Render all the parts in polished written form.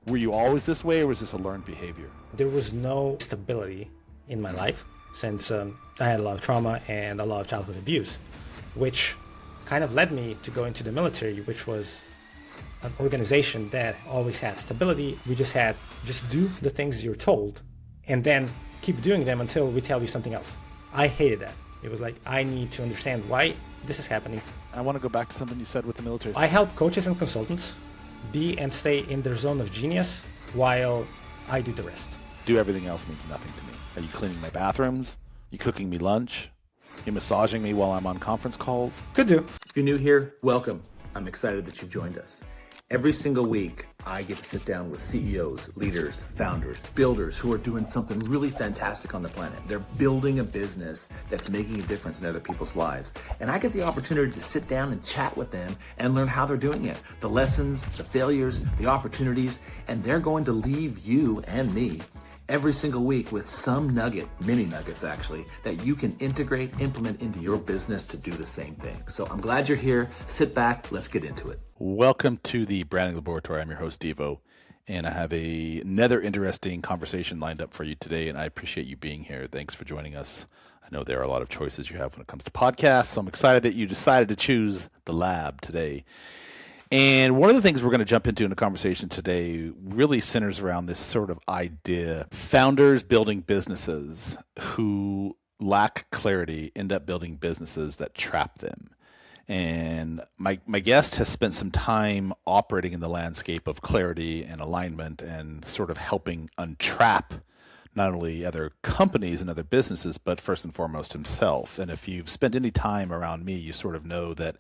Were you always this way, or was this a learned behavior? There was no stability in my life since I had a lot of trauma and a lot of childhood abuse, which kind of led me to go into the military, which was an organization that always had stability. We just do the things you're told and then keep doing them until we tell you something else. I hated that. It was like, I need to understand why this is happening. I want to go back to something you said with the military. I help coaches and consultants be and stay in their zone of genius while I do the rest. Do everything else means nothing to me. Are you cleaning my bathrooms? You cooking me lunch? You massaging me while I'm on conference calls? Could do. If you're new here, welcome. I'm excited that you've joined us. Every single week, I get to sit down with CEOs, leaders, founders, builders who are doing something really fantastic on the planet. They're building a business that's making a difference in other people's lives. And I get the opportunity to sit down and chat with them and learn how they're doing it, the lessons, the failures, the opportunities, and they're going to leave you and me every single week with some nugget, mini nuggets actually, that you can integrate, implement into your business to do the same thing. So I'm glad you're here. Sit back. Let's get into it. Welcome to the Branding Laboratory. I'm your host, Deevo, and I have another interesting conversation lined up for you today, and I appreciate you being here. Thanks for joining us. I know there are a lot of choices you have when it comes to podcasts, so I'm excited that you decided to choose the lab today. And one of the things we're going to jump into in the conversation today really centers around this sort of idea. Founders building businesses who lack clarity end up building businesses that trap them. And my guest has spent some time operating in the landscape of clarity and alignment and sort of helping untrap not only other companies and other businesses, but first and foremost himself. And if you've spent any time around me, you sort of know that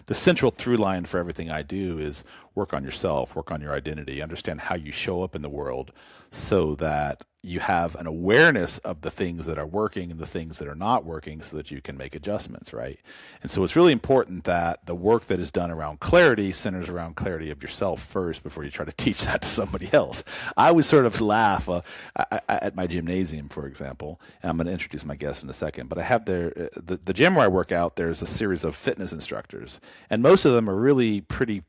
the central through line for everything I do is work on yourself, work on your identity, understand how you show up in the world so that you have an awareness of the things that are working and the things that are not working so that you can make adjustments, right? And so it's really important that the work that is done around clarity centers around clarity of yourself first before you try to teach that to somebody else. I always sort of laugh at my gymnasium, for example, and I'm going to introduce my guest in a second, but I have the gym where I work out, there's a series of fitness instructors, and most of them are really pretty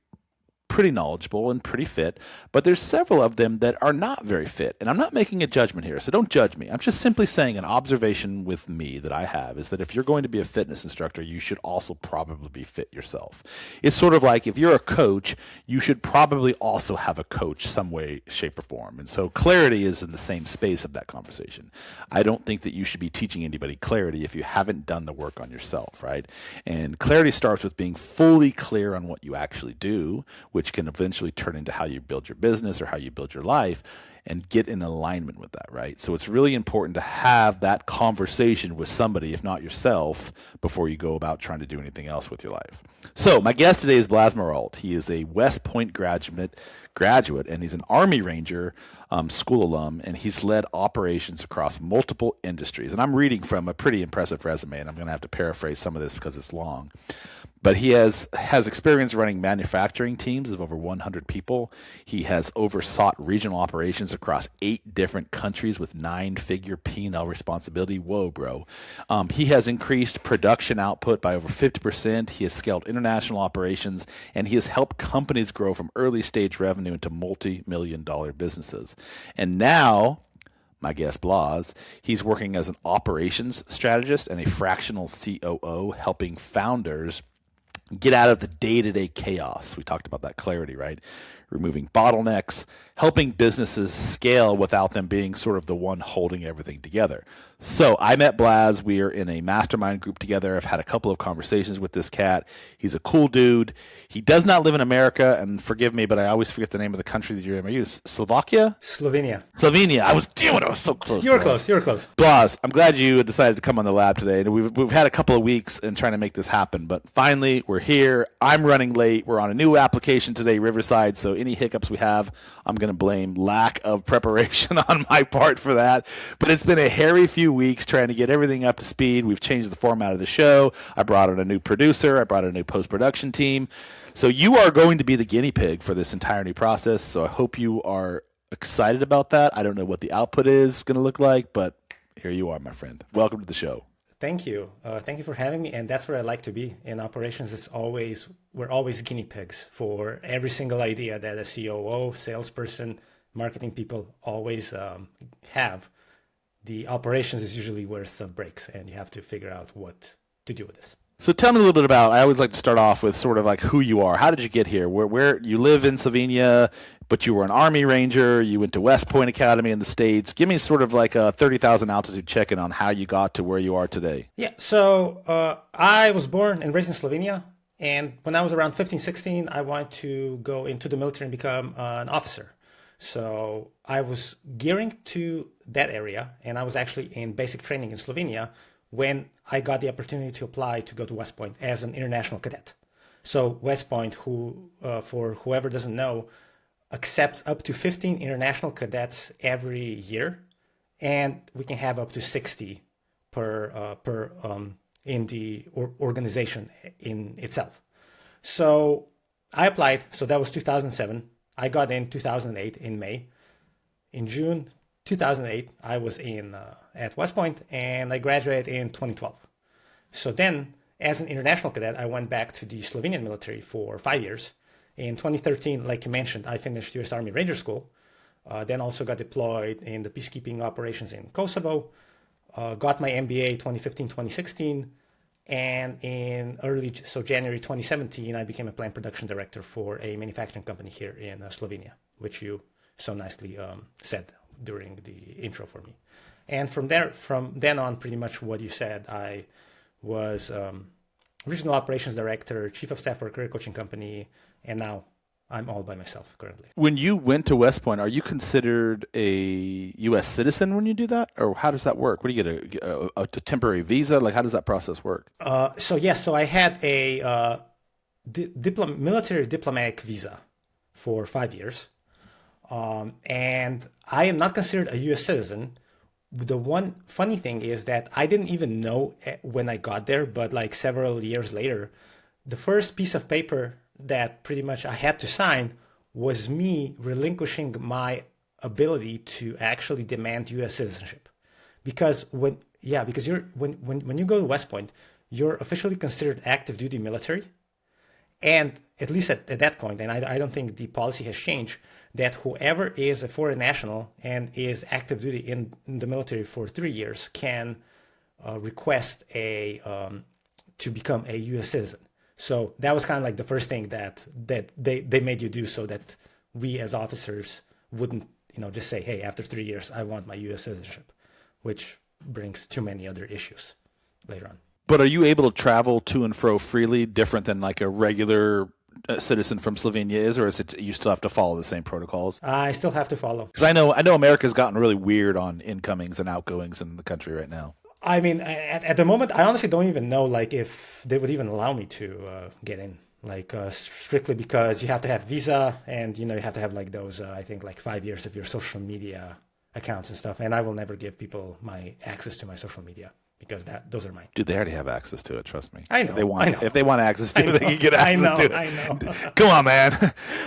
knowledgeable and pretty fit, but there's several of them that are not very fit. And I'm not making a judgment here, so don't judge me. I'm just simply saying an observation with me that I have is that if you're going to be a fitness instructor, you should also probably be fit yourself. It's sort of like if you're a coach, you should probably also have a coach some way, shape, or form. And so clarity is in the same space of that conversation. I don't think that you should be teaching anybody clarity if you haven't done the work on yourself, right? And clarity starts with being fully clear on what you actually do, which can eventually turn into how you build your business or how you build your life, and get in alignment with that, right? So it's really important to have that conversation with somebody, if not yourself, before you go about trying to do anything else with your life. So my guest today is Blaz Marolt. He is a West Point graduate, and he's an Army Ranger school alum, and he's led operations across multiple industries. And I'm reading from a pretty impressive resume, and I'm going to have to paraphrase some of this because it's long. But he has experience running manufacturing teams of over 100 people. He has oversaw regional operations across 8 different countries with 9-figure P&L responsibility. Whoa, bro. He has increased production output by over 50%. He has scaled international operations, and he has helped companies grow from early stage revenue into multi-million-dollar businesses. And now, my guest Blaz, he's working as an operations strategist and a fractional COO, helping founders get out of the day-to-day chaos. We talked about that clarity, right? Removing bottlenecks, helping businesses scale without them being sort of the one holding everything together. So I met Blaz. We are in a mastermind group together. I've had a couple of conversations with this cat. He's a cool dude. He does not live in America, and forgive me, but I always forget the name of the country that you're in. Are you Slovakia? Slovenia. I was so close. You were close. Blaz, I'm glad you decided to come on the lab today. And we've had a couple of weeks in trying to make this happen, but finally we're here. I'm running late. We're on a new application today, Riverside. So any hiccups we have, I'm going to blame lack of preparation on my part for that. But it's been a hairy few weeks trying to get everything up to speed. We've changed the format of the show. I brought in a new producer. I brought in a new post-production team. So you are going to be the guinea pig for this entire new process. So I hope you are excited about that. I don't know what the output is going to look like, but here you are, my friend. Welcome to the show. Thank you. Thank you for having me. And that's where I like to be. In operations, we're always guinea pigs for every single idea that a COO, salesperson, marketing people always have, the operations is usually worth breaks, and you have to figure out what to do with this. So tell me a little bit about, I always like to start off with sort of like who you are. How did you get here? Where you live in Slovenia, but you were an Army Ranger. You went to West Point Academy in the States. Give me sort of like a 30,000 altitude check-in on how you got to where you are today. Yeah, so I was born and raised in Slovenia. And when I was around 15, 16, I wanted to go into the military and become an officer. So I was gearing to that area, and I was actually in basic training in Slovenia when I got the opportunity to apply to go to West Point as an international cadet. So West Point, who, for whoever doesn't know, accepts up to 15 international cadets every year, and we can have up to 60 per in the organization in itself. So I applied. So that was 2007. I got in 2008 in May. In June 2008, I was at West Point, and I graduated in 2012. So then, as an international cadet, I went back to the Slovenian military for 5 years. In 2013, like you mentioned, I finished U.S. Army Ranger School, then also got deployed in the peacekeeping operations in Kosovo, got my MBA 2015-2016, and in January 2017, I became a plant production director for a manufacturing company here in Slovenia, which you so nicely said during the intro for me. And from then on, pretty much what you said, I was regional operations director, chief of staff for a career coaching company, and now I'm all by myself currently. When you went to West Point, are you considered a U.S. citizen when you do that? Or how does that work? What do you get, a temporary visa? Like, how does that process work? So I had a military diplomatic visa for 5 years. And I am not considered a U.S. citizen. The one funny thing is that I didn't even know when I got there, but like several years later, the first piece of paper that pretty much I had to sign was me relinquishing my ability to actually demand U.S. citizenship. Because when you go to West Point, you're officially considered active duty military. And at least at that point, and I don't think the policy has changed, that whoever is a foreign national and is active duty in the military for 3 years can request to become a U.S. citizen. So that was kind of like the first thing that they made you do, so that we as officers wouldn't just say, hey, after 3 years, I want my U.S. citizenship, which brings too many other issues later on. But are you able to travel to and fro freely, different than like a regular citizen from Slovenia is, or is it you still have to follow the same protocols? I still have to follow. Because I know America's gotten really weird on incomings and outgoings in the country right now. I mean, at the moment, I honestly don't even know like if they would even allow me to get in, like strictly because you have to have visa, and you have to have like those I think like 5 years of your social media accounts and stuff. And I will never give people my access to my social media, because those are mine. Dude, they already have access to it. Trust me. I know. If they want access to it, they can get access to it. I know. Come on, man.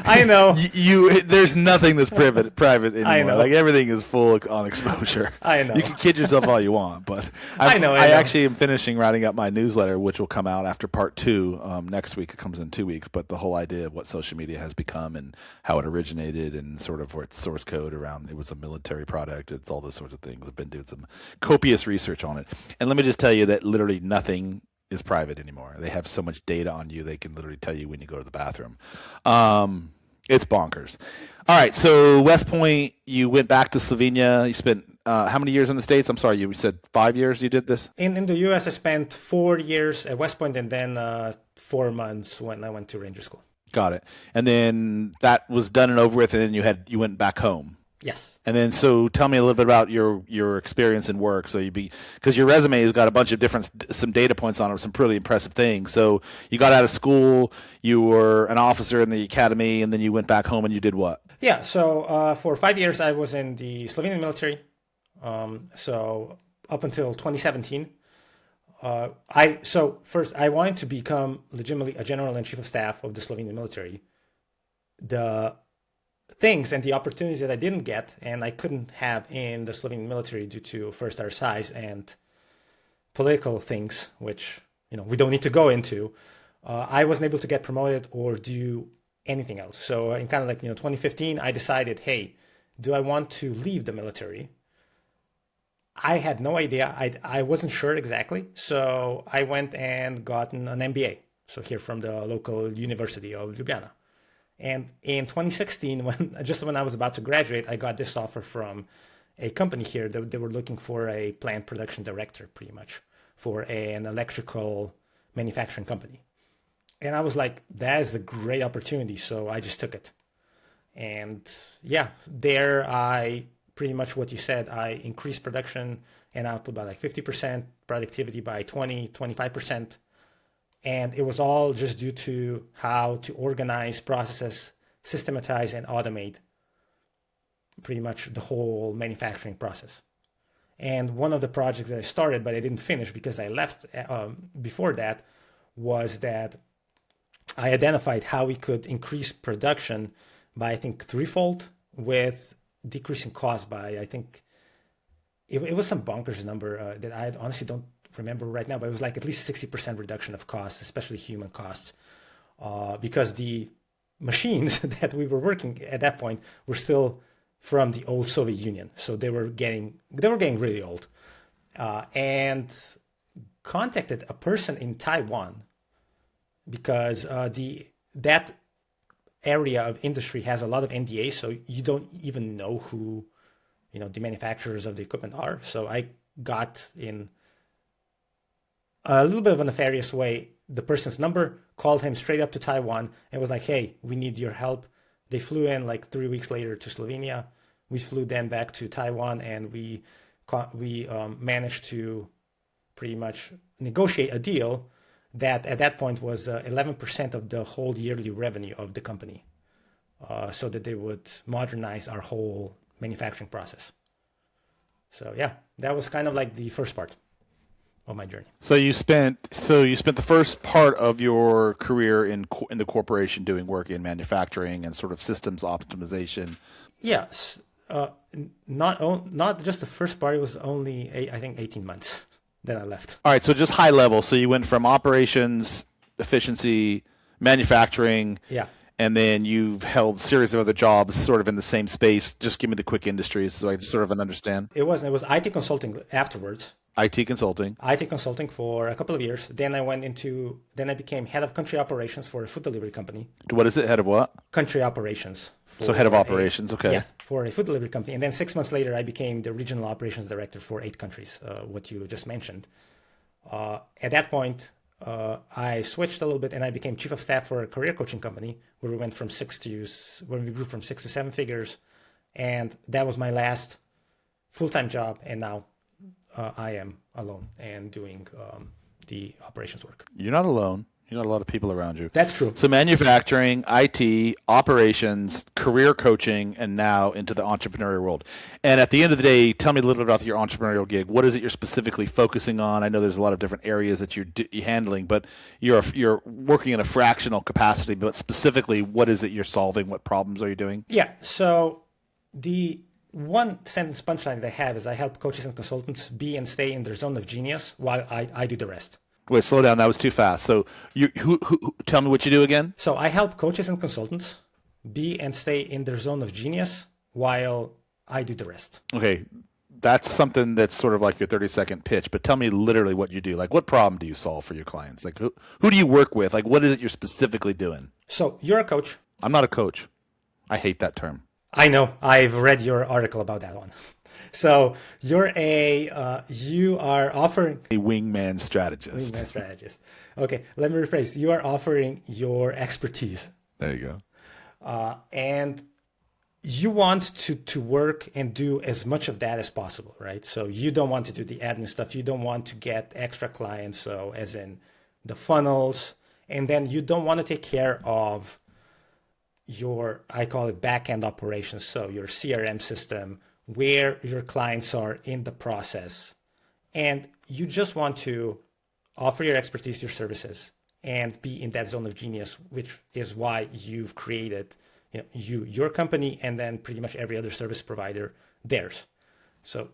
I know. There's nothing that's private anymore. I know. Like everything is full on exposure. I know. You can kid yourself all you want, but I know. I actually am finishing writing up my newsletter, which will come out after part 2 next week. It comes in 2 weeks. But the whole idea of what social media has become and how it originated and sort of where its source code around it was a military product. It's all those sorts of things. I've been doing some copious research on it. And let me just tell you that literally nothing is private anymore. They have so much data on you, they can literally tell you when you go to the bathroom. It's bonkers. All right, so West Point, you went back to Slovenia. You spent how many years in the States? I'm sorry, you said 5 years you did this? In the U.S., I spent 4 years at West Point, and then 4 months when I went to Ranger School. Got it. And then that was done and over with, and then you went back home. Yes. And then, so tell me a little bit about your experience in work. So because your resume has got a bunch of some data points on it, some pretty impressive things. So you got out of school, you were an officer in the academy, and then you went back home and you did what? Yeah. So for 5 years, I was in the Slovenian military. So up until 2017. First, I wanted to become legitimately a general and chief of staff of the Slovenian military. The things and the opportunities that I didn't get and I couldn't have in the Slovenian military due to first our size and political things, which we don't need to go into, I wasn't able to get promoted or do anything else. So in kind of like 2015, I decided, hey, do I want to leave the military? I had no idea. I wasn't sure exactly. So I went and gotten an MBA. So here from the local University of Ljubljana. And in 2016, when I was about to graduate, I got this offer from a company here. They were looking for a plant production director, pretty much, for an electrical manufacturing company. And I was like, that is a great opportunity. So I just took it. And yeah, there I pretty much what you said, I increased production and output by like 50%, productivity by 25%. And it was all just due to how to organize processes, systematize, and automate pretty much the whole manufacturing process. And one of the projects that I started, but I didn't finish because I left before that, was that I identified how we could increase production by, I think, threefold with decreasing cost by, I think, it was some bonkers number that I honestly don't remember right now, but it was like at least 60% reduction of costs, especially human costs, because the machines that we were working at that point were still from the old Soviet Union, so they were getting really old, and contacted a person in Taiwan because that area of industry has a lot of NDAs, so you don't even know who the manufacturers of the equipment are. So I got in a little bit of a nefarious way the person's number, called him straight up to Taiwan, and was like, hey, we need your help. They flew in like 3 weeks later to Slovenia. We flew them back to Taiwan, and we managed to pretty much negotiate a deal that at that point was 11% of the whole yearly revenue of the company, so that they would modernize our whole manufacturing process. So yeah, that was kind of like the first part of my journey. So you spent the first part of your career in the corporation doing work in manufacturing and sort of systems optimization. Yes, not just the first part. It was only I think 18 months. Then I left. All right, so just high level. So you went from operations, efficiency, manufacturing, yeah, and then you've held a series of other jobs sort of in the same space. Just give me the quick industries so I sort of understand. It was IT consulting afterwards. IT consulting for a couple of years. Then I became head of country operations for a food delivery company. What is it? Head of what? Country operations. So head of operations, okay. Yeah, for a food delivery company. And then 6 months later, I became the regional operations director for 8 countries, what you just mentioned. At that point, I switched a little bit and I became chief of staff for a career coaching company where we grew from 6 to 7 figures. And that was my last full-time job. And now I am alone and doing the operations work. You're not alone. You got a lot of people around you. That's true. So manufacturing, IT, operations, career coaching, and now into the entrepreneurial world. And at the end of the day, tell me a little bit about your entrepreneurial gig. What is it you're specifically focusing on? I know there's a lot of different areas that you're handling, but you're working in a fractional capacity. But specifically, what is it you're solving? What problems are you doing? Yeah. So the one sentence punchline that I have is I help coaches and consultants be and stay in their zone of genius while I do the rest. Wait, slow down. That was too fast. So who tell me what you do again? So I help coaches and consultants be and stay in their zone of genius while I do the rest. Okay. That's something that's sort of like your 30-second pitch, but tell me literally what you do. Like, what problem do you solve for your clients? Like, who do you work with? Like, what is it you're specifically doing? So you're a coach. I'm not a coach. I hate that term. I know. I've read your article about that one. So you are offering a wingman strategist. Wingman strategist. Okay, let me rephrase. You are offering your expertise. There you go. And you want to work and do as much of that as possible, right? So you don't want to do the admin stuff. You don't want to get extra clients, so as in the funnels. And then you don't want to take care of I call it back-end operations, so your CRM system, where your clients are in the process. And you just want to offer your expertise, your services, and be in that zone of genius, which is why you've created your company, and then pretty much every other service provider theirs. So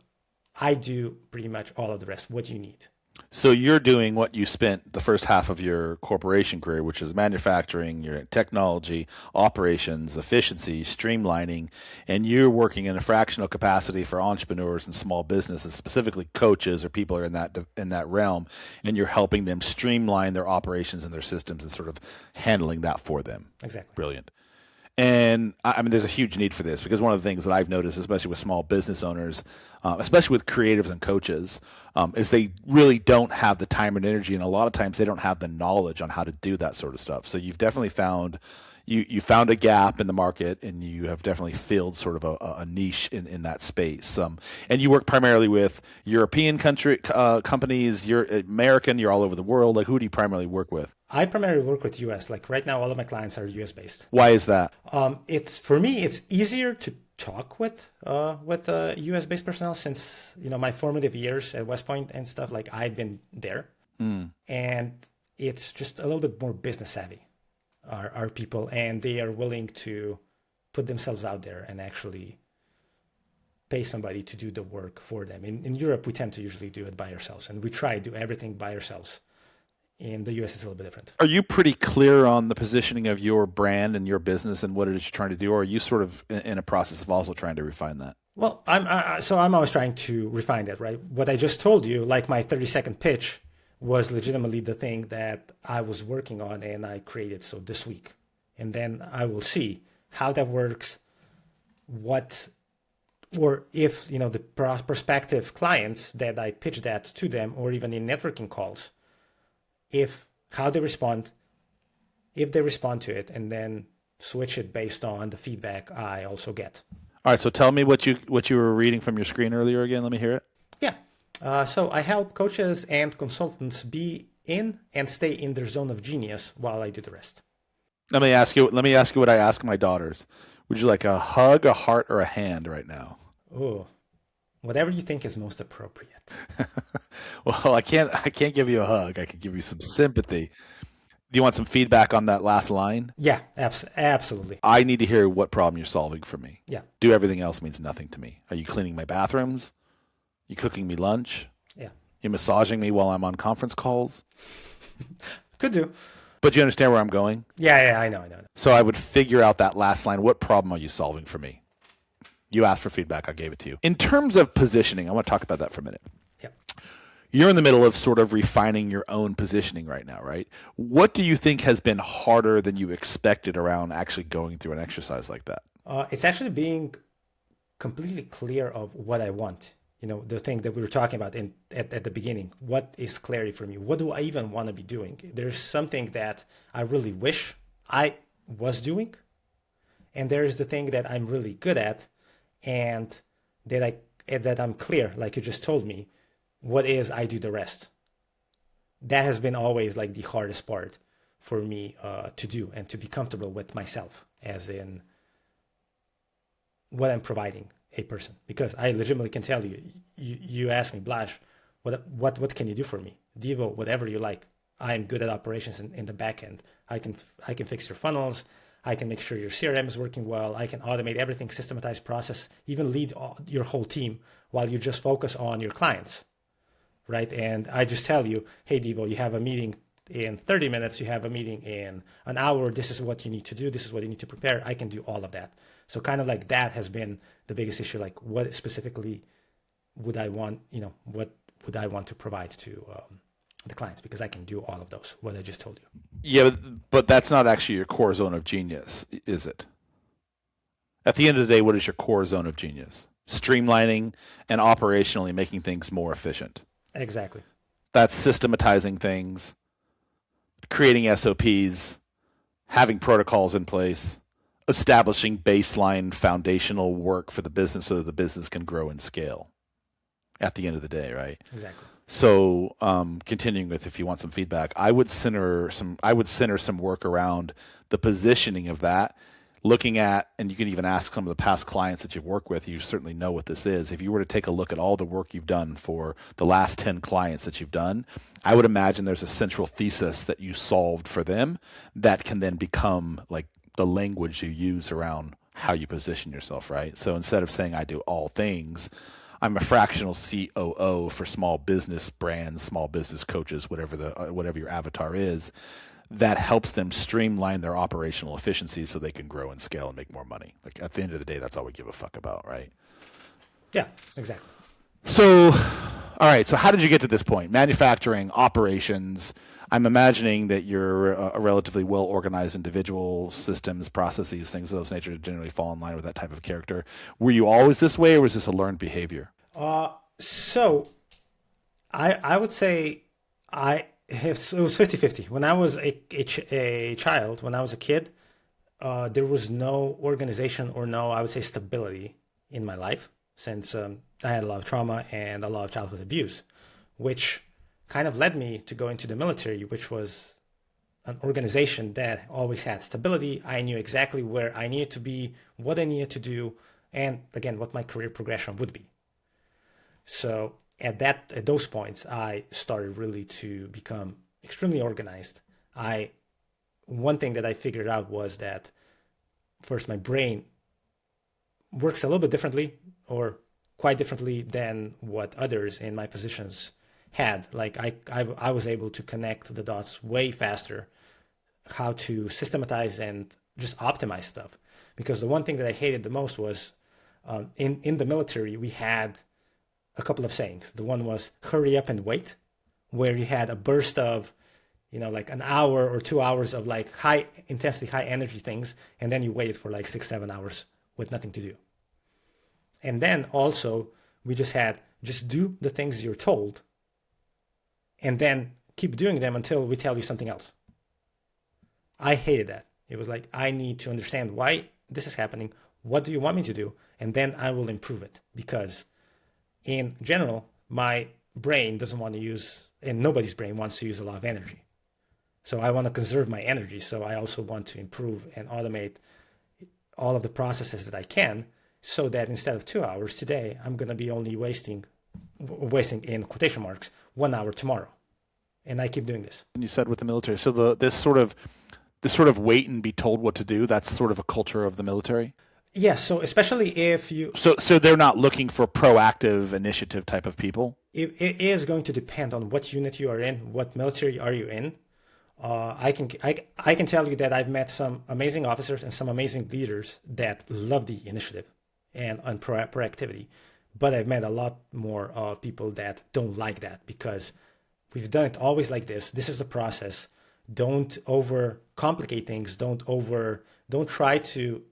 I do pretty much all of the rest. What do you need? So you're doing what you spent the first half of your corporation career, which is manufacturing, your technology, operations, efficiency, streamlining, and you're working in a fractional capacity for entrepreneurs and small businesses, specifically coaches or people who are in that realm, and you're helping them streamline their operations and their systems and sort of handling that for them. Exactly. Brilliant. And I mean, there's a huge need for this because one of the things that I've noticed, especially with small business owners, especially with creatives and coaches, is they really don't have the time and energy, and a lot of times they don't have the knowledge on how to do that sort of stuff. So you've definitely found you found a gap in the market, and you have definitely filled sort of a niche in that space. And you work primarily with European companies. You're American. You're all over the world. Like, who do you primarily work with? I primarily work with US. Like right now, all of my clients are US based. Why is that? It's for me, it's easier to talk with US based personnel since my formative years at West Point and stuff. Like I've been there, and it's just a little bit more business savvy. Our people, and they are willing to put themselves out there and actually pay somebody to do the work for them. In Europe, we tend to usually do it by ourselves, and we try to do everything by ourselves. In the US, it's a little bit different. Are you pretty clear on the positioning of your brand and your business and what it is you're trying to do, or are you sort of in a process of also trying to refine that? Well, I'm always trying to refine that, right? What I just told you, like my 30-second pitch, was legitimately the thing that I was working on and I created this week. And then I will see how that works, or if, the prospective clients that I pitch that to them, or even in networking calls, how they respond, if they respond to it, and then switch it based on the feedback I also get. All right, so tell me what you were reading from your screen earlier again. Let me hear it. Yeah. So I help coaches and consultants be in and stay in their zone of genius while I do the rest. Let me ask you what I ask my daughters. Would you like a hug, a heart, or a hand right now? Oh, whatever you think is most appropriate. Well, I can't give you a hug. I could give you some sympathy. Do you want some feedback on that last line? Yeah, absolutely. I need to hear what problem you're solving for me. Yeah. Do everything else means nothing to me. Are you cleaning my bathrooms? You cooking me lunch? Yeah. You massaging me while I'm on conference calls? Could do. But you understand where I'm going? Yeah, I know. So I would figure out that last line. What problem are you solving for me? You asked for feedback. I gave it to you. In terms of positioning, I want to talk about that for a minute. Yeah. You're in the middle of sort of refining your own positioning right now, right? What do you think has been harder than you expected around actually going through an exercise like that? It's actually being completely clear of what I want. The thing that we were talking about at the beginning. What is clarity for me? What do I even want to be doing? There's something that I really wish I was doing, and there is the thing that I'm really good at, and that I'm clear, like you just told me, what is I do the rest. That has been always like the hardest part for me to do and to be comfortable with myself, as in what I'm providing a person. Because I legitimately can tell you, you ask me, Blaz, what can you do for me? Deevo, whatever you like. I am good at operations in the back end. I can fix your funnels. I can make sure your CRM is working well. I can automate everything, systematize process, even lead your whole team while you just focus on your clients, right? And I just tell you, hey, Deevo, you have a meeting in 30 minutes. You have a meeting in an hour. This is what you need to do. This is what you need to prepare. I can do all of that. So kind of like that has been the biggest issue. Like what specifically would I want, what would I want to provide to the clients, because I can do all of those, what I just told you. Yeah, but that's not actually your core zone of genius, is it? At the end of the day, what is your core zone of genius? Streamlining and operationally making things more efficient. Exactly. That's systematizing things, creating SOPs, having protocols in place, establishing baseline foundational work for the business so that the business can grow and scale at the end of the day, right? Exactly. So continuing with, if you want some feedback, I would center some work around the positioning of that, looking at, and you can even ask some of the past clients that you've worked with, you certainly know what this is. If you were to take a look at all the work you've done for the last 10 clients that you've done, I would imagine there's a central thesis that you solved for them that can then become like the language you use around how you position yourself, right? So instead of saying I do all things, I'm a fractional COO for small business brands, small business coaches, whatever your avatar is, that helps them streamline their operational efficiency so they can grow and scale and make more money. Like at the end of the day, that's all we give a fuck about, right? Yeah, exactly. So, all right. So how did you get to this point? Manufacturing, operations. I'm imagining that you're a relatively well-organized individual. Systems, processes, things of those nature generally fall in line with that type of character. Were you always this way, or was this a learned behavior? So I would say it was 50-50. When I was a child, when I was a kid, there was no organization or no, I would say, stability in my life, since I had a lot of trauma and a lot of childhood abuse, which kind of led me to go into the military, which was an organization that always had stability. I knew exactly where I needed to be, what I needed to do, and again, what my career progression would be. So at those points, I started really to become extremely organized. One thing that I figured out was that first, my brain works a little bit differently, or quite differently than what others in my positions had. Like I was able to connect the dots way faster, how to systematize and just optimize stuff. Because the one thing that I hated the most was in the military, we had a couple of sayings. The one was hurry up and wait, where you had a burst of, like an hour or 2 hours of like high intensity, high energy things. And then you waited for like 6-7 hours with nothing to do. And then also we just do the things you're told and then keep doing them until we tell you something else. I hated that. It was like, I need to understand why this is happening. What do you want me to do? And then I will improve it. Because in general, my brain doesn't want to use, and nobody's brain wants to use a lot of energy. So I want to conserve my energy. So I also want to improve and automate all of the processes that I can, so that instead of 2 hours today, I'm going to be only wasting in quotation marks, 1 hour tomorrow. And I keep doing this. And you said with the military, so this sort of wait and be told what to do, that's sort of a culture of the military? Yes, so especially if you... So they're not looking for proactive initiative type of people? It is going to depend on what unit you are in, what military are you in. I can tell you that I've met some amazing officers and some amazing leaders that love the initiative and proactivity. But I've met a lot more people that don't like that, because we've done it always like this. This is the process. Don't overcomplicate things. Don't try to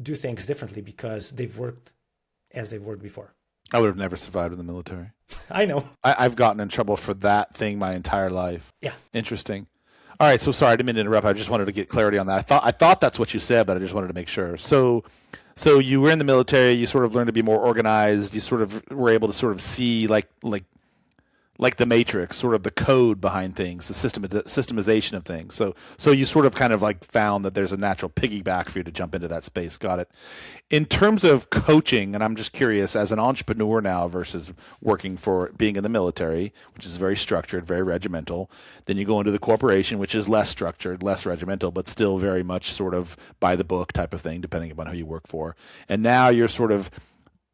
do things differently because they've worked as they've worked before. I would have never survived in the military. I know. I've gotten in trouble for that thing my entire life. Yeah. Interesting. All right. So sorry, I didn't mean to interrupt. I just wanted to get clarity on that. I thought that's what you said, but I just wanted to make sure. So you were in the military. You sort of learned to be more organized. You sort of were able to sort of see like the Matrix, sort of the code behind things, the systemization of things. So you sort of kind of like found that there's a natural piggyback for you to jump into that space. Got it. In terms of coaching, and I'm just curious, as an entrepreneur now versus being in the military, which is very structured, very regimental, then you go into the corporation, which is less structured, less regimental, but still very much sort of by the book type of thing, depending upon who you work for. And now you're sort of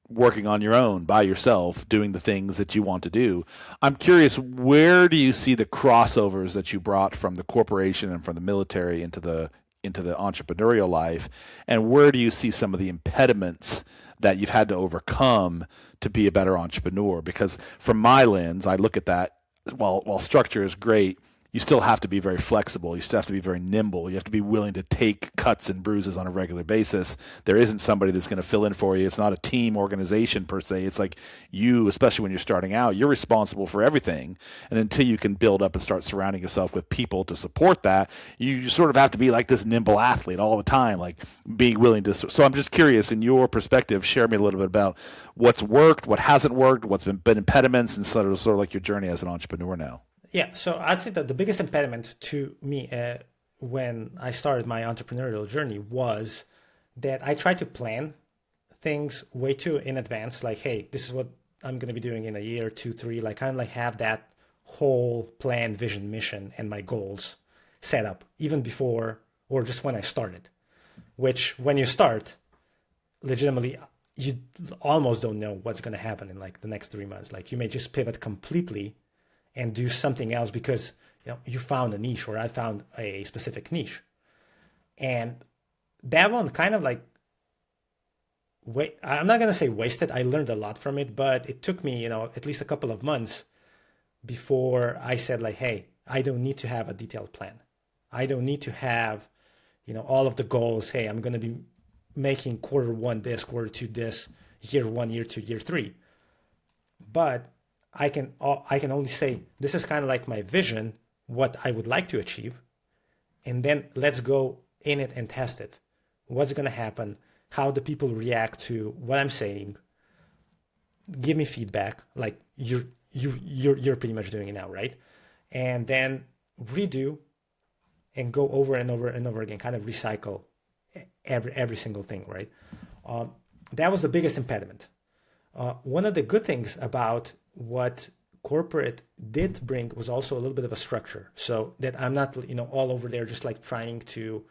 working on your own by yourself, doing the things that you want to do. I'm curious, where do you see the crossovers that you brought from the corporation and from the military into the entrepreneurial life, and where do you see some of the impediments that you've had to overcome to be a better entrepreneur? Because from my lens, I look at that, while structure is great, you still have to be very flexible. You still have to be very nimble. You have to be willing to take cuts and bruises on a regular basis. There isn't somebody that's going to fill in for you. It's not a team organization per se. It's like you, especially when you're starting out, you're responsible for everything. And until you can build up and start surrounding yourself with people to support that, you sort of have to be like this nimble athlete all the time, like being willing to. So I'm just curious, in your perspective, share me a little bit about what's worked, what hasn't worked, what's been impediments, and sort of like your journey as an entrepreneur now. Yeah, so I'd say that the biggest impediment to me when I started my entrepreneurial journey was that I tried to plan things way too in advance. Like, hey, this is what I'm going to be doing in a year, 2, 3. Like, kind of like have that whole plan, vision, mission, and my goals set up even before or just when I started. Which, when you start, legitimately, you almost don't know what's going to happen in like the next 3 months. Like you may just pivot completely and do something else because you found a niche, or I found a specific niche. And that one kind of like, I'm not going to say wasted. I learned a lot from it, but it took me, at least a couple of months before I said like, hey, I don't need to have a detailed plan. I don't need to have, all of the goals. Hey, I'm going to be making Q1 this, Q2 this, year 1, year 2, year 3. But I can only say this is kind of like my vision, what I would like to achieve, and then let's go in it and test it. What's going to happen? How do people react to what I'm saying? Give me feedback, like you're pretty much doing it now, right? And then redo and go over and over and over again, kind of recycle every single thing, right? That was the biggest impediment. One of the good things about what corporate did bring was also a little bit of a structure, so that I'm not, all over there just like trying to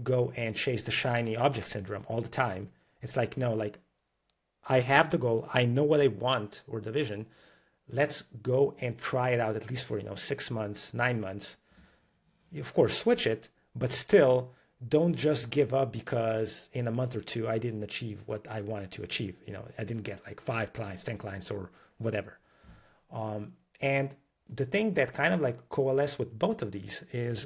go and chase the shiny object syndrome all the time. It's like, no, like I have the goal, I know what I want or the vision. Let's go and try it out at least for 6 months, 9 months. Of course, switch it, but still don't just give up because in a month or two I didn't achieve what I wanted to achieve. I didn't get like 5 clients, 10 clients, or whatever. And the thing that kind of like coalesced with both of these is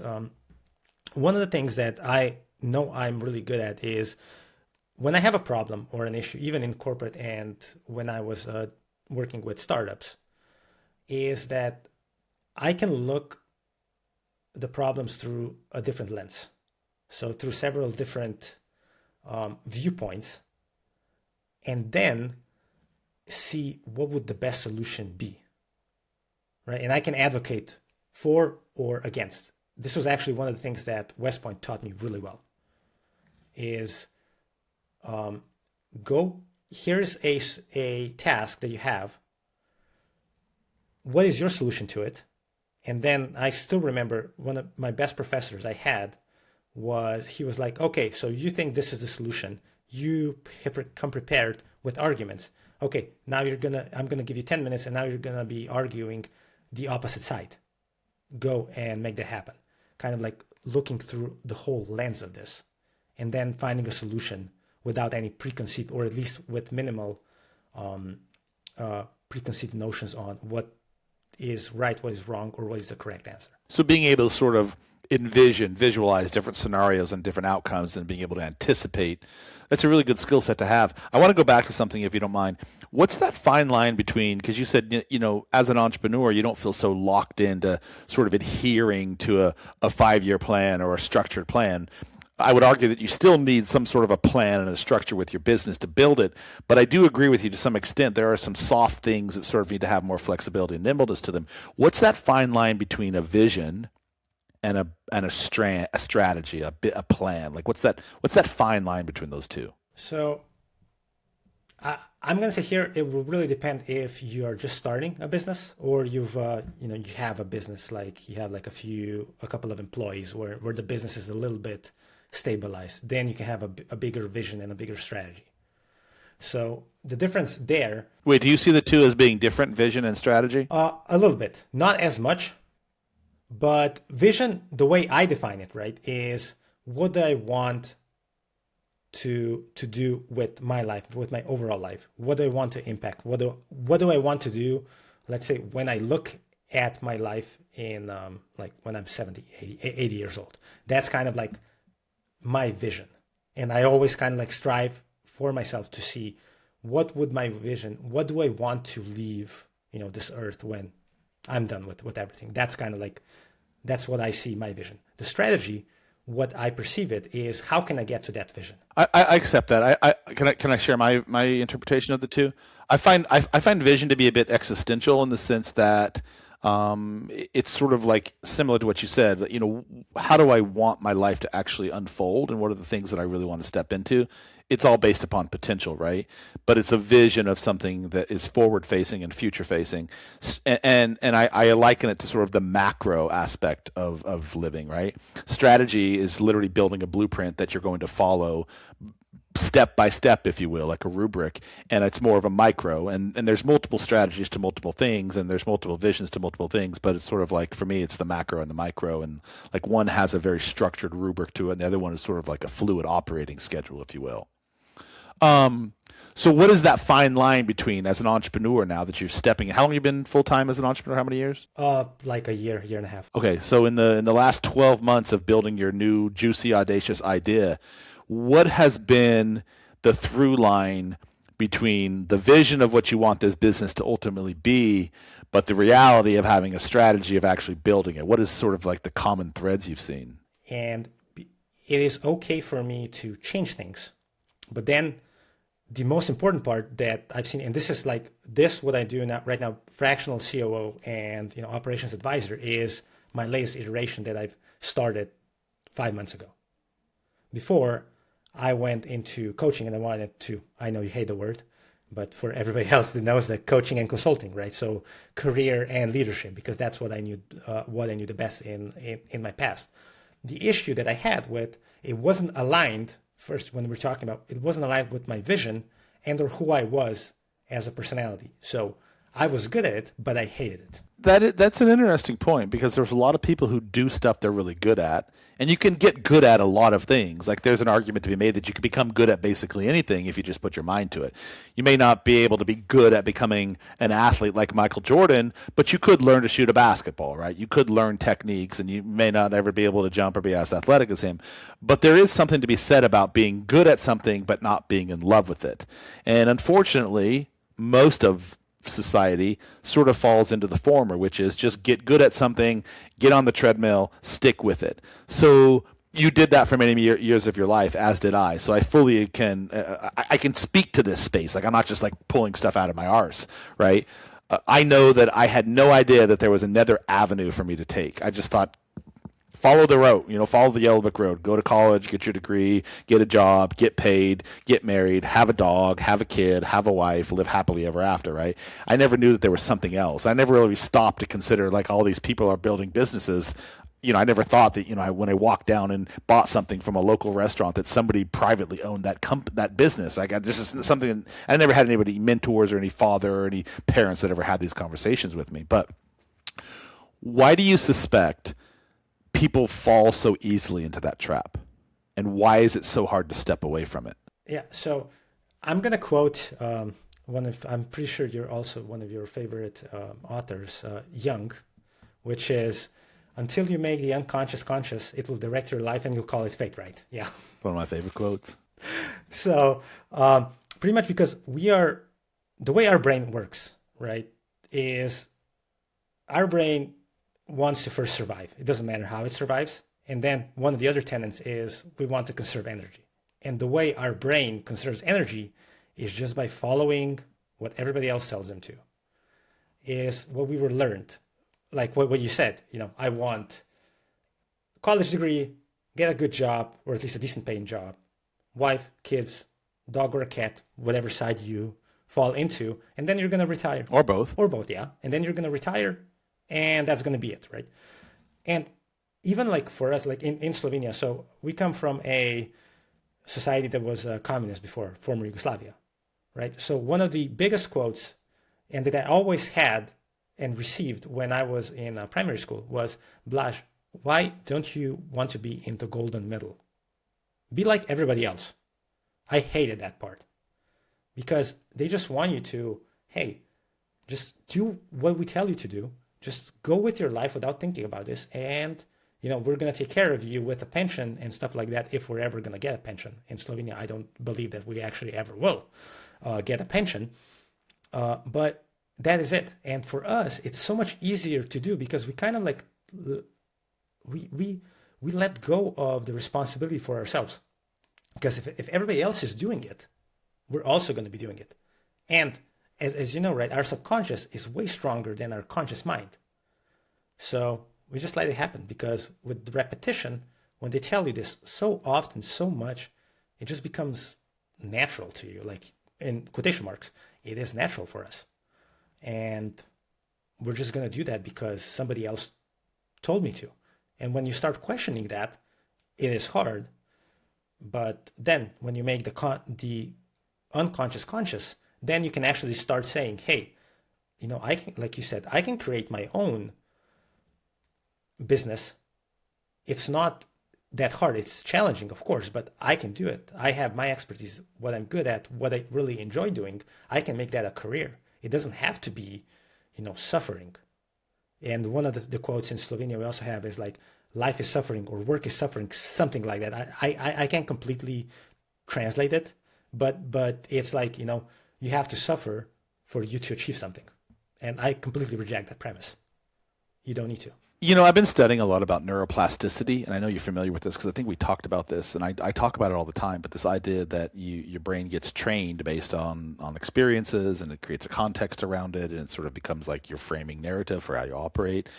one of the things that I know I'm really good at is when I have a problem or an issue, even in corporate and when I was working with startups, is that I can look the problems through a different lens. So through several different viewpoints, and then see what would the best solution be, right? And I can advocate for or against. This was actually one of the things that West Point taught me really well, is here's a task that you have. What is your solution to it? And then I still remember one of my best professors I had he was like, okay, so you think this is the solution. You come prepared with arguments. Okay, now I'm going to give you 10 minutes and now you're going to be arguing the opposite side. Go and make that happen. Kind of like looking through the whole lens of this and then finding a solution without any preconceived, or at least with minimal preconceived notions on what is right, what is wrong, or what is the correct answer. So being able to sort of visualize different scenarios and different outcomes and being able to anticipate, that's a really good skill set to have. I want to go back to something, if you don't mind. What's that fine line between, because you said, as an entrepreneur, you don't feel so locked into sort of adhering to a 5-year plan or a structured plan. I would argue that you still need some sort of a plan and a structure with your business to build it. But I do agree with you to some extent. There are some soft things that sort of need to have more flexibility and nimbleness to them. What's that fine line between a vision and a strategy, a plan? Like what's that fine line between those two? So I'm going to say here, it will really depend if you are just starting a business or you've, you have a business, like you have like a couple of employees where the business is a little bit stabilized. Then you can have a bigger vision and a bigger strategy. So the difference there. Wait, do you see the two as being different, vision and strategy? A little bit, not as much, but vision, the way I define it, right, is what do I want to do with my life, with my overall life? What do I want to impact? What do I want to do? Let's say when I look at my life in like when I'm 70, 80 years old, that's kind of like my vision. And I always kind of like strive for myself to see what would my vision, what do I want to leave, this earth when I'm done with everything. That's kind of like, that's what I see my vision. The strategy, what I perceive it is, how can I get to that vision? I accept that. Can I share my interpretation of the two? I find vision to be a bit existential in the sense that it's sort of like similar to what you said. How do I want my life to actually unfold, and what are the things that I really want to step into? It's all based upon potential, right? But it's a vision of something that is forward-facing and future-facing, and I liken it to sort of the macro aspect of living, right? Strategy is literally building a blueprint that you're going to follow step by step, if you will, like a rubric, and it's more of a micro, and there's multiple strategies to multiple things, and there's multiple visions to multiple things, but it's sort of like, for me, it's the macro and the micro, and like one has a very structured rubric to it, and the other one is sort of like a fluid operating schedule, if you will. So what is that fine line between, as an entrepreneur now that you're stepping, how long have you been full-time as an entrepreneur? How many years? Like a year and a half. Okay, so in the last 12 months of building your new juicy, audacious idea, what has been the through line between the vision of what you want this business to ultimately be, but the reality of having a strategy of actually building it? What is sort of like the common threads you've seen? And it is okay for me to change things. But then the most important part that I've seen, and this is like this, what I do now, right now, fractional COO and operations advisor, is my latest iteration that I've started 5 months ago. Before, I went into coaching, and I know you hate the word, but for everybody else that knows, that coaching and consulting, right? So career and leadership, because that's what I knew the best in my past. The issue that I had with it wasn't aligned. First, when we're talking about, it wasn't aligned with my vision and or who I was as a personality. So I was good at it, but I hated it. That's an interesting point, because there's a lot of people who do stuff they're really good at, and you can get good at a lot of things. Like, there's an argument to be made that you can become good at basically anything if you just put your mind to it. You may not be able to be good at becoming an athlete like Michael Jordan, but you could learn to shoot a basketball, right? You could learn techniques, and you may not ever be able to jump or be as athletic as him. But there is something to be said about being good at something but not being in love with it. And unfortunately, most of society sort of falls into the former, which is just get good at something, get on the treadmill, stick with it. So you did that for many years of your life, as did I. So I fully can I can speak to this space. Like, I'm not just like pulling stuff out of my arse, right? I know that I had no idea that there was another avenue for me to take. I just thought, follow the road, follow the Yellow Brick Road, go to college, get your degree, get a job, get paid, get married, have a dog, have a kid, have a wife, live happily ever after, right? I never knew that there was something else. I never really stopped to consider, like, all these people are building businesses. I never thought that, when I walked down and bought something from a local restaurant, that somebody privately owned that business. Like, this is something, I never had anybody, mentors or any father or any parents that ever had these conversations with me. But why do you suspect people fall so easily into that trap, and why is it so hard to step away from it? Yeah, so I'm gonna quote I'm pretty sure you're also one of your favorite authors, Jung, which is, "Until you make the unconscious conscious, it will direct your life, and you'll call it fate." Right? Yeah. One of my favorite quotes. So pretty much, because the way our brain works, right, is our brain wants to first survive. It doesn't matter how it survives. And then one of the other tenets is we want to conserve energy. And the way our brain conserves energy is just by following what everybody else tells them to. Is what we were learned. Like what you said, I want a college degree, get a good job, or at least a decent paying job, wife, kids, dog or a cat, whatever side you fall into, and then you're going to retire. Or both. Or both, yeah. And then you're going to retire, and that's going to be it, right? And even like for us, like in Slovenia, so we come from a society that was communist before, former Yugoslavia, right? So one of the biggest quotes, and that I always had and received when I was in primary school, was, "Blaz, why don't you want to be in the golden middle? Be like everybody else." I hated that part, because they just want you to, hey, just do what we tell you to do. Just go with your life without thinking about this. And, we're going to take care of you with a pension and stuff like that, if we're ever going to get a pension. In Slovenia, I don't believe that we actually ever will get a pension. But that is it. And for us, it's so much easier to do, because we kind of like, we let go of the responsibility for ourselves. Because if everybody else is doing it, we're also going to be doing it. And as you know, right, our subconscious is way stronger than our conscious mind. So we just let it happen, because with the repetition, when they tell you this so often, so much, it just becomes natural to you. Like, in quotation marks, it is natural for us. And we're just going to do that because somebody else told me to. And when you start questioning that, it is hard. But then when you make the unconscious conscious, then you can actually start saying, hey, I can, like you said, I can create my own business. It's not that hard. It's challenging, of course, but I can do it. I have my expertise, what I'm good at, what I really enjoy doing. I can make that a career. It doesn't have to be, suffering. And one of the quotes in Slovenia we also have is like, life is suffering or work is suffering, something like that. I can't completely translate it, but it's like, you have to suffer for you to achieve something. And I completely reject that premise. You don't need to. I've been studying a lot about neuroplasticity, and I know you're familiar with this because I think we talked about this, and I talk about it all the time, but this idea that your brain gets trained based on experiences, and it creates a context around it, and it sort of becomes like your framing narrative for how you operate.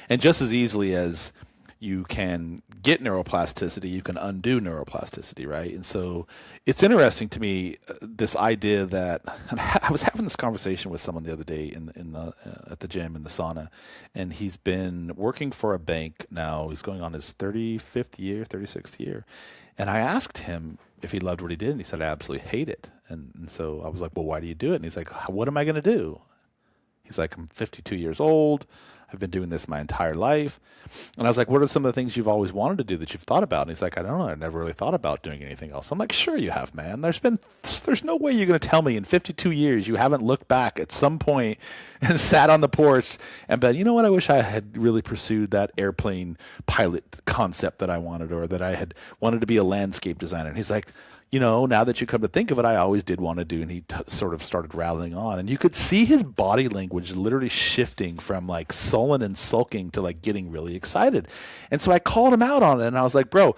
And just as easily as you can get neuroplasticity, you can undo neuroplasticity, right? And so it's interesting to me, this idea that I was having this conversation with someone the other day at the gym in the sauna, and he's been working for a bank now. He's going on his 35th year, 36th year. And I asked him if he loved what he did, and he said, I absolutely hate it. And so I was like, well, why do you do it? And he's like, what am I going to do? He's like, I'm 52 years old. I've been doing this my entire life. And I was like, what are some of the things you've always wanted to do that you've thought about? And he's like, I don't know. I never really thought about doing anything else. I'm like, sure you have, man. There's no way you're going to tell me in 52 years you haven't looked back at some point and sat on the porch and been, you know what, I wish I had really pursued that airplane pilot concept that I wanted, or that I had wanted to be a landscape designer. And he's like, now that you come to think of it, I always did want to do. And he sort of started rattling on, and you could see his body language literally shifting from like sullen and sulking to like getting really excited. And so I called him out on it, and I was like, bro,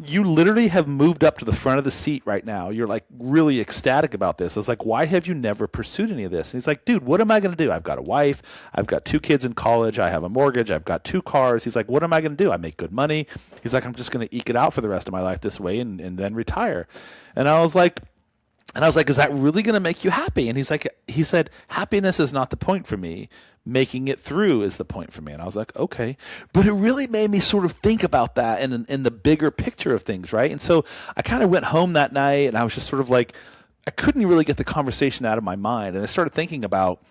you literally have moved up to the front of the seat right now. You're like really ecstatic about this. I was like, why have you never pursued any of this? And he's like, dude, what am I going to do? I've got a wife. I've got 2 kids in college. I have a mortgage. I've got 2 cars. He's like, what am I going to do? I make good money. He's like, I'm just going to eke it out for the rest of my life this way and then retire. And I was like, is that really going to make you happy? And he said, happiness is not the point for me. Making it through is the point for me. And I was like, okay. But it really made me sort of think about that in the bigger picture of things, right? And so I kind of went home that night, and I was just sort of like, I couldn't really get the conversation out of my mind. And I started thinking about,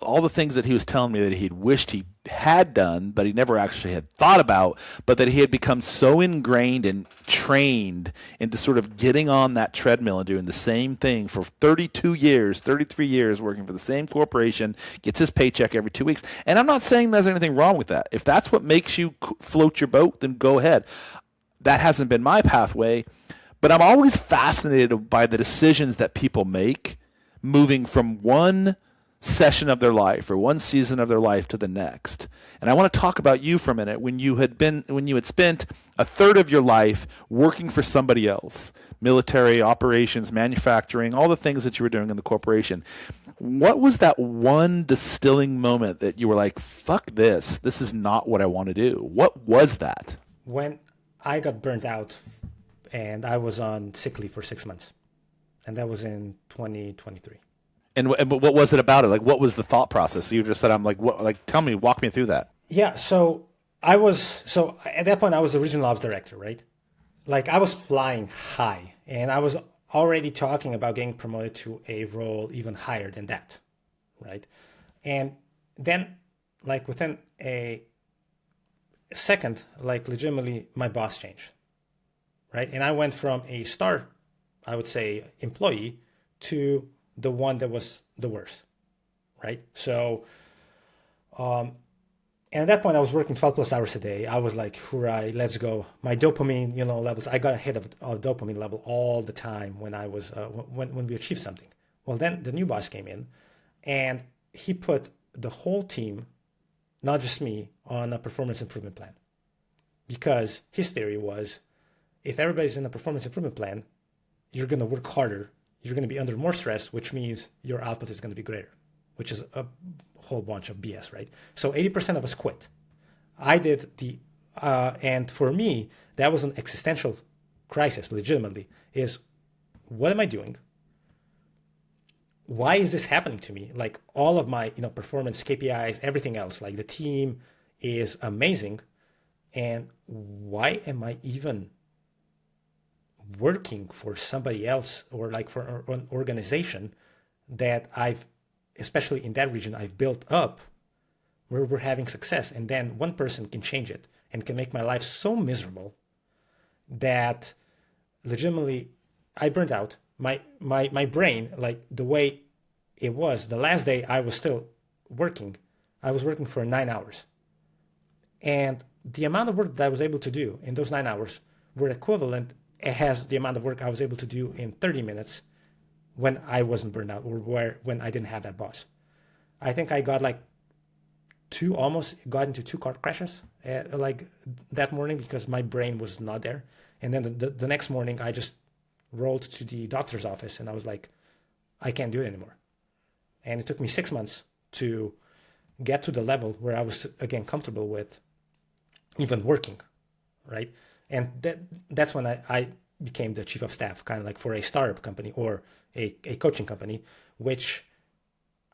all the things that he was telling me that he'd wished he had done, but he never actually had thought about, but that he had become so ingrained and trained into sort of getting on that treadmill and doing the same thing for 32 years, 33 years, working for the same corporation, gets his paycheck every 2 weeks. And I'm not saying there's anything wrong with that. If that's what makes you float your boat, then go ahead. That hasn't been my pathway, but I'm always fascinated by the decisions that people make moving from one session of their life or one season of their life to the next. And I want to talk about you for a minute. When you had spent a third of your life working for somebody else, military, operations, manufacturing, all the things that you were doing in the corporation, what was that one distilling moment that you were like, fuck this is not what I want to do? What was that? When I got burnt out and I was on sick leave for 6 months, and that was in 2023. And what was it about it? Like, what was the thought process? You just said, I'm like, what? Like, tell me, walk me through that. Yeah. So at that point, I was the regional ops director, right? Like, I was flying high, and I was already talking about getting promoted to a role even higher than that, right? And then, like, within a second, like, legitimately, my boss changed, right? And I went from a star, I would say, employee to the one that was the worst, right? So, and at that point, I was working 12 plus hours a day. I was like, hooray, let's go. My dopamine, levels, I got ahead of dopamine level all the time when I was, when we achieved something. Well, then the new boss came in, and he put the whole team, not just me, on a performance improvement plan. Because his theory was, if everybody's in a performance improvement plan, you're going to work harder. You're going to be under more stress, which means your output is going to be greater, which is a whole bunch of BS, right? So 80% of us quit. I did and for me, that was an existential crisis, legitimately, is what am I doing? Why is this happening to me? Like, all of my, performance, KPIs, everything else, like the team is amazing. And why am I even working for somebody else or like for an organization that I've, especially in that region, I've built up where we're having success. And then one person can change it and can make my life so miserable that legitimately I burned out. My brain, like the way it was, the last day I was still working, I was working for 9 hours. And the amount of work that I was able to do in those 9 hours were equivalent as the amount of work I was able to do in 30 minutes when I wasn't burned out or when I didn't have that boss. I think I got almost got into 2 car crashes like that morning because my brain was not there. And then the next morning I just rolled to the doctor's office and I was like, I can't do it anymore. And it took me 6 months to get to the level where I was again comfortable with even working, right? And that's when I became the chief of staff, kind of like for a startup company or a coaching company, which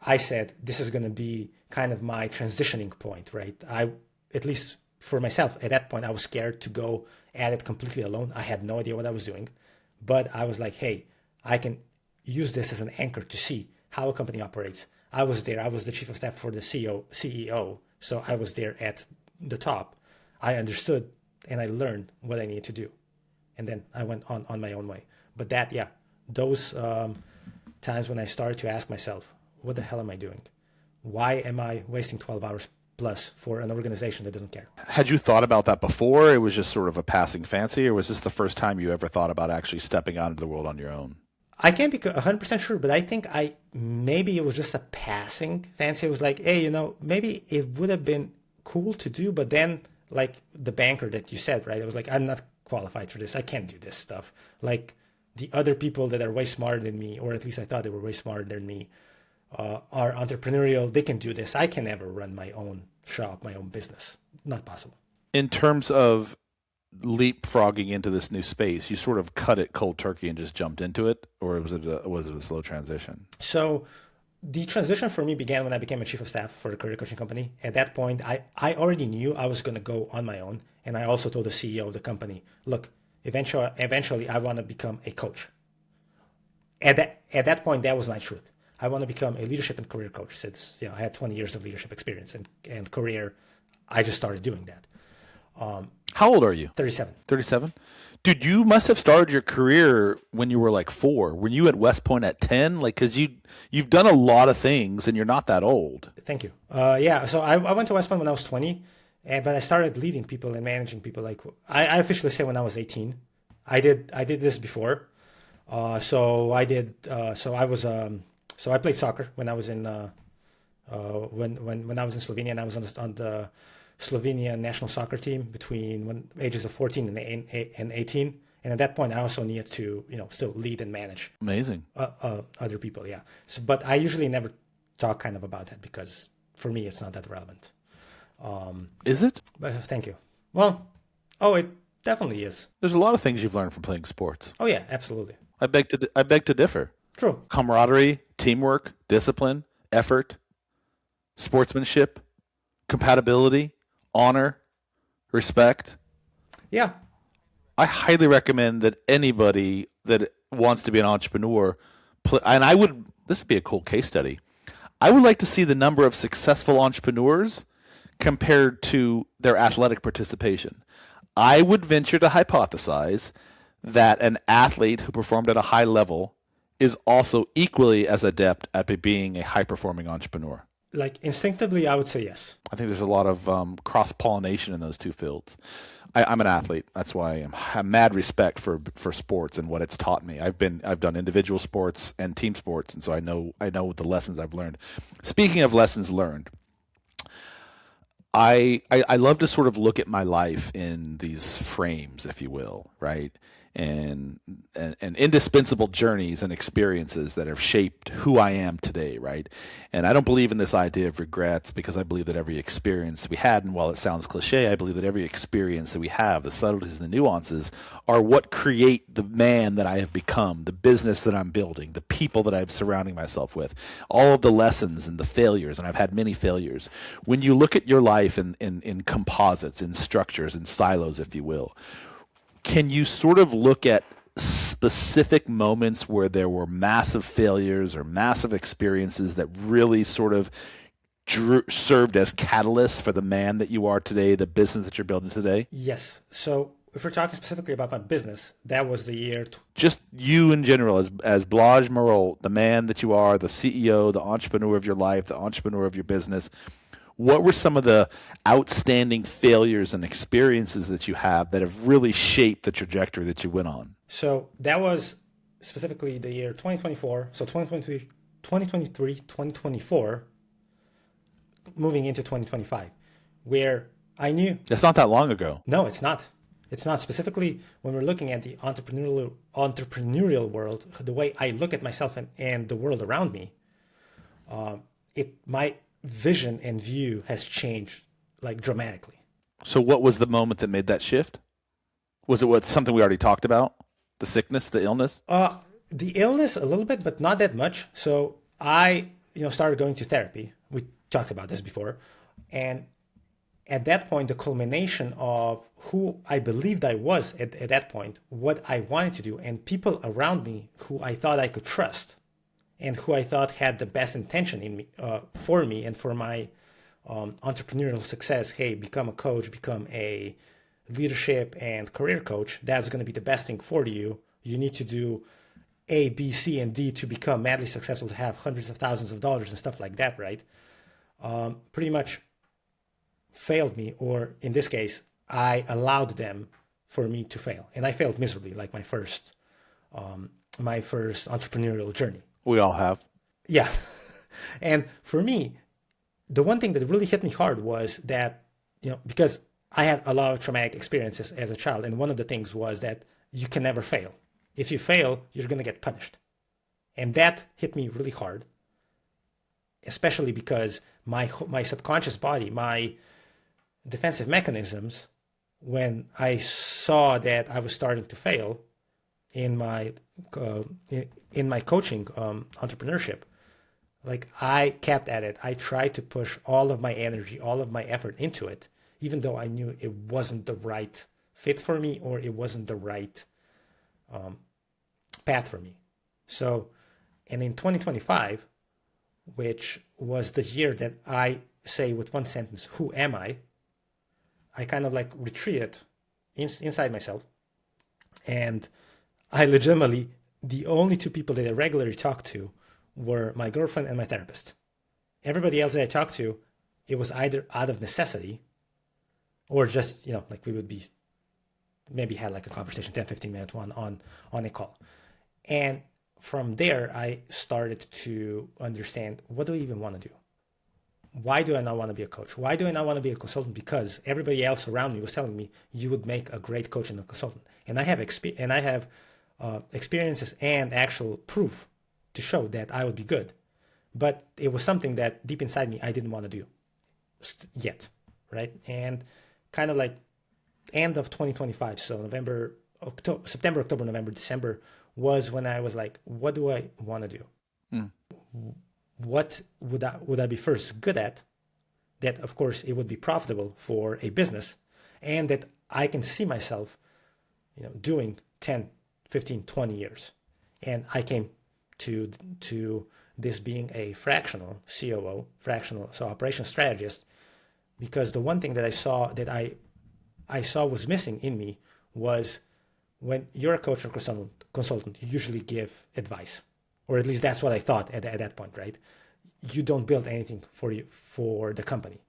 I said, this is going to be kind of my transitioning point, right? At least for myself, at that point, I was scared to go at it completely alone. I had no idea what I was doing, but I was like, hey, I can use this as an anchor to see how a company operates. I was there. I was the chief of staff for the CEO. So I was there at the top. I understood and I learned what I needed to do. And then I went on my own way. But those times when I started to ask myself, what the hell am I doing? Why am I wasting 12 hours plus for an organization that doesn't care? Had you thought about that before? It was just sort of a passing fancy, or was this the first time you ever thought about actually stepping out into the world on your own? I can't be 100% sure, but I think maybe it was just a passing fancy. It was like, hey, maybe it would have been cool to do, but then like the banker that you said, right? It was like, I'm not qualified for this. I can't do this stuff. Like the other people that are way smarter than me, or at least I thought they were way smarter than me, are entrepreneurial. They can do this. I can never run my own shop, my own business. Not possible. In terms of leapfrogging into this new space, you sort of cut it cold turkey and just jumped into it, or was it a slow transition? So the transition for me began when I became a chief of staff for a career coaching company. At that point, I already knew I was going to go on my own. And I also told the CEO of the company, look, eventually I want to become a coach. At that point, that was my truth. I want to become a leadership and career coach. Since I had 20 years of leadership experience and career, I just started doing that. How old are you? 37. 37? Dude, you must have started your career when you were like 4. Were you at West Point at 10? Like, because you've done a lot of things and you're not that old. Thank you. So I went to West Point when I was 20, but I started leading people and managing people. Like I officially say when I was 18. I did this before. So I played soccer when I was in when I was in Slovenia, and I was on the Slovenia national soccer team between ages of 14 and 18. And at that point, I also needed to, still lead and manage. Amazing. Other people, yeah. So, but I usually never talk kind of about that because for me, it's not that relevant. Is it? Thank you. Well, it definitely is. There's a lot of things you've learned from playing sports. Oh yeah, absolutely. I beg to differ. True. Camaraderie, teamwork, discipline, effort, sportsmanship, compatibility, honor, respect. Yeah. I highly recommend that anybody that wants to be an entrepreneur, this would be a cool case study. I would like to see the number of successful entrepreneurs compared to their athletic participation. I would venture to hypothesize that an athlete who performed at a high level is also equally as adept at being a high-performing entrepreneur. Like instinctively, I would say yes. I think there's a lot of cross-pollination in those two fields. I'm an athlete. That's why I have mad respect for sports and what it's taught me. I've done individual sports and team sports, and so I know the lessons I've learned. Speaking of lessons learned, I love to sort of look at my life in these frames, if you will, right? And indispensable journeys and experiences that have shaped who I am today, right? And I don't believe in this idea of regrets because I believe that every experience we had, and while it sounds cliche, I believe that every experience that we have, the subtleties and the nuances, are what create the man that I have become, the business that I'm building, the people that I'm surrounding myself with, all of the lessons and the failures, and I've had many failures. When you look at your life in composites, in structures, in silos, if you will, can you sort of look at specific moments where there were massive failures or massive experiences that really sort of served as catalysts for the man that you are today, the business that you're building today? Yes. So if we're talking specifically about my business, that was the year. Just you in general, as Blaz Marolt, the man that you are, the CEO, the entrepreneur of your life, the entrepreneur of your business. What were some of the outstanding failures and experiences that you have that have really shaped the trajectory that you went on? So that was specifically the year 2024. So 2023, 2024, moving into 2025, where I knew... It's not that long ago. No, it's not. It's not. Specifically, when we're looking at the entrepreneurial world, the way I look at myself and the world around me, my vision and view has changed like dramatically. So what was the moment that made that shift? Was it something we already talked about? The sickness, the illness? The illness a little bit, but not that much. So I, started going to therapy. We talked about this before. And at that point, the culmination of who I believed I was at that point, what I wanted to do, and people around me who I thought I could trust and who I thought had the best intention in me, for me and for my entrepreneurial success. Hey, become a coach, become a leadership and career coach. That's going to be the best thing for you. You need to do A, B, C, and D to become madly successful, to have hundreds of thousands of dollars and stuff like that, right? Pretty much failed me, or in this case, I allowed them for me to fail. And I failed miserably, like my first entrepreneurial journey. We all have. Yeah. And for me, the one thing that really hit me hard was that, because I had a lot of traumatic experiences as a child. And one of the things was that you can never fail. If you fail, you're going to get punished. And that hit me really hard, especially because my subconscious body, my defensive mechanisms, when I saw that I was starting to fail in my coaching entrepreneurship, like I kept at it. I tried to push all of my energy, all of my effort into it, even though I knew it wasn't the right fit for me, or it wasn't the right path for me. So, and in 2025, which was the year that I say with one sentence, who am I kind of like retreated inside myself. And I legitimately, the only two people that I regularly talked to were my girlfriend and my therapist. Everybody else that I talked to, it was either out of necessity or just, like we would be, maybe had like a conversation, 10, 15 minutes on a call. And from there, I started to understand, what do I even want to do? Why do I not want to be a coach? Why do I not want to be a consultant? Because everybody else around me was telling me you would make a great coach and a consultant. And I have experiences and actual proof to show that I would be good. But it was something that deep inside me, I didn't want to do yet, right? And kind of like end of 2025, so September, October, November, December was when I was like, what do I want to do? What would I be first good at? That, of course, it would be profitable for a business, and that I can see myself, doing 10, 15, 20 years. And I came to this being a fractional COO, so operations strategist, because the one thing that I saw was missing in me was, when you're a coach or consultant, you usually give advice, or at least that's what I thought at that point, right? You don't build anything for the company.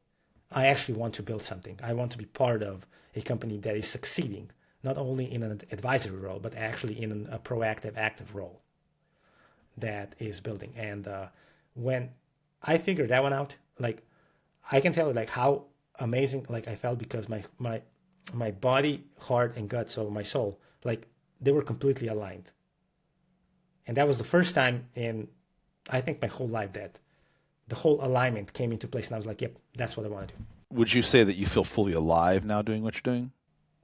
I actually want to build something. I want to be part of a company that is succeeding, not only in an advisory role, but actually in a proactive, active role that is building. And when I figured that one out, like, I can tell you like how amazing like I felt, because my body, heart, and gut, so my soul, like they were completely aligned. And that was the first time in, I think, my whole life that the whole alignment came into place. And I was like, yep, that's what I want to do. Would you say that you feel fully alive now doing what you're doing?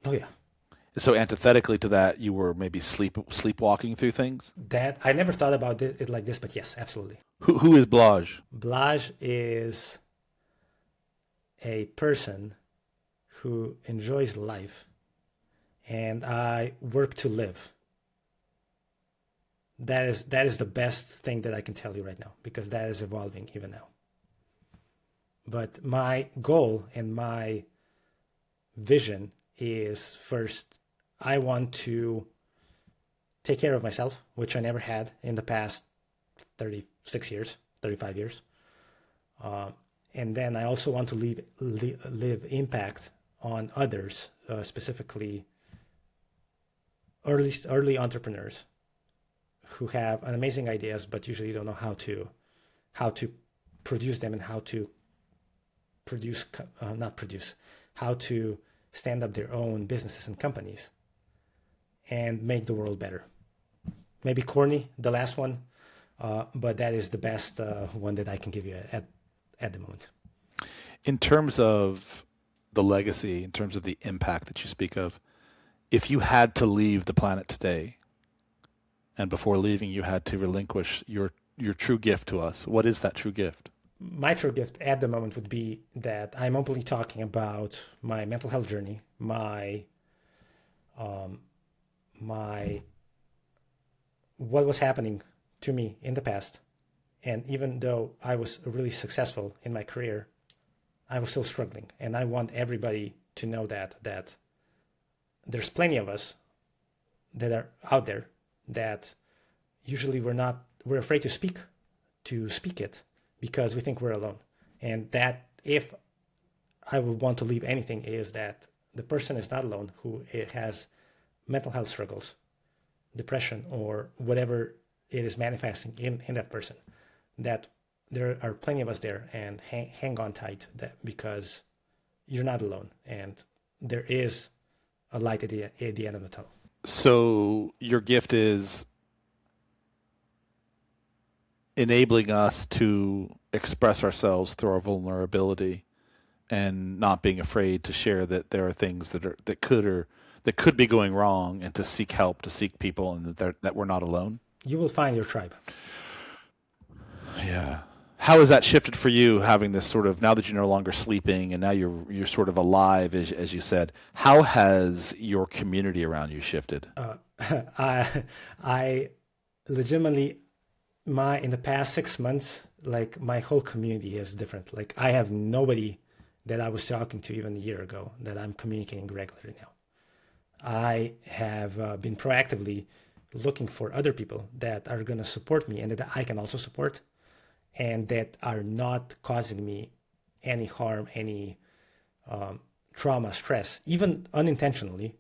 Oh, yeah. So antithetically to that, you were maybe sleepwalking through things? That I never thought about it like this, but yes, absolutely. Who is Blaz? Blaz is a person who enjoys life, and I work to live. That is the best thing that I can tell you right now, because that is evolving even now. But my goal and my vision is, first, I want to take care of myself, which I never had in the past 36 years, 35 years. And then I also want to leave impact on others, specifically early entrepreneurs who have an amazing ideas, but usually don't know how to produce them and how to how to stand up their own businesses and companies and make the world better. Maybe corny, the last one, but that is the best one that I can give you at the moment. In terms of the legacy, in terms of the impact that you speak of, if you had to leave the planet today, and before leaving you had to relinquish your true gift to us, what is that true gift? My true gift at the moment would be that I'm openly talking about my mental health journey, my what was happening to me in the past. And even though I was really successful in my career, I was still struggling. And I want everybody to know that there's plenty of us that are out there that usually we're afraid to speak it because we think we're alone. And that, if I would want to leave anything, is that the person is not alone who has mental health struggles, depression, or whatever it is manifesting in that person, that there are plenty of us there, and hang on tight, because you're not alone, and there is a light at the end of the tunnel. So your gift is enabling us to express ourselves through our vulnerability, and not being afraid to share that there are things that could be going wrong, and to seek help, to seek people, and that we're not alone. You will find your tribe. Yeah. How has that shifted for you, having this sort of, now that you're no longer sleeping and now you're sort of alive, as you said? How has your community around you shifted? I legitimately, in the past 6 months, like, my whole community is different. Like, I have nobody that I was talking to even a year ago that I'm communicating regularly now. I have been proactively looking for other people that are going to support me and that I can also support, and that are not causing me any harm, any trauma, stress, even unintentionally,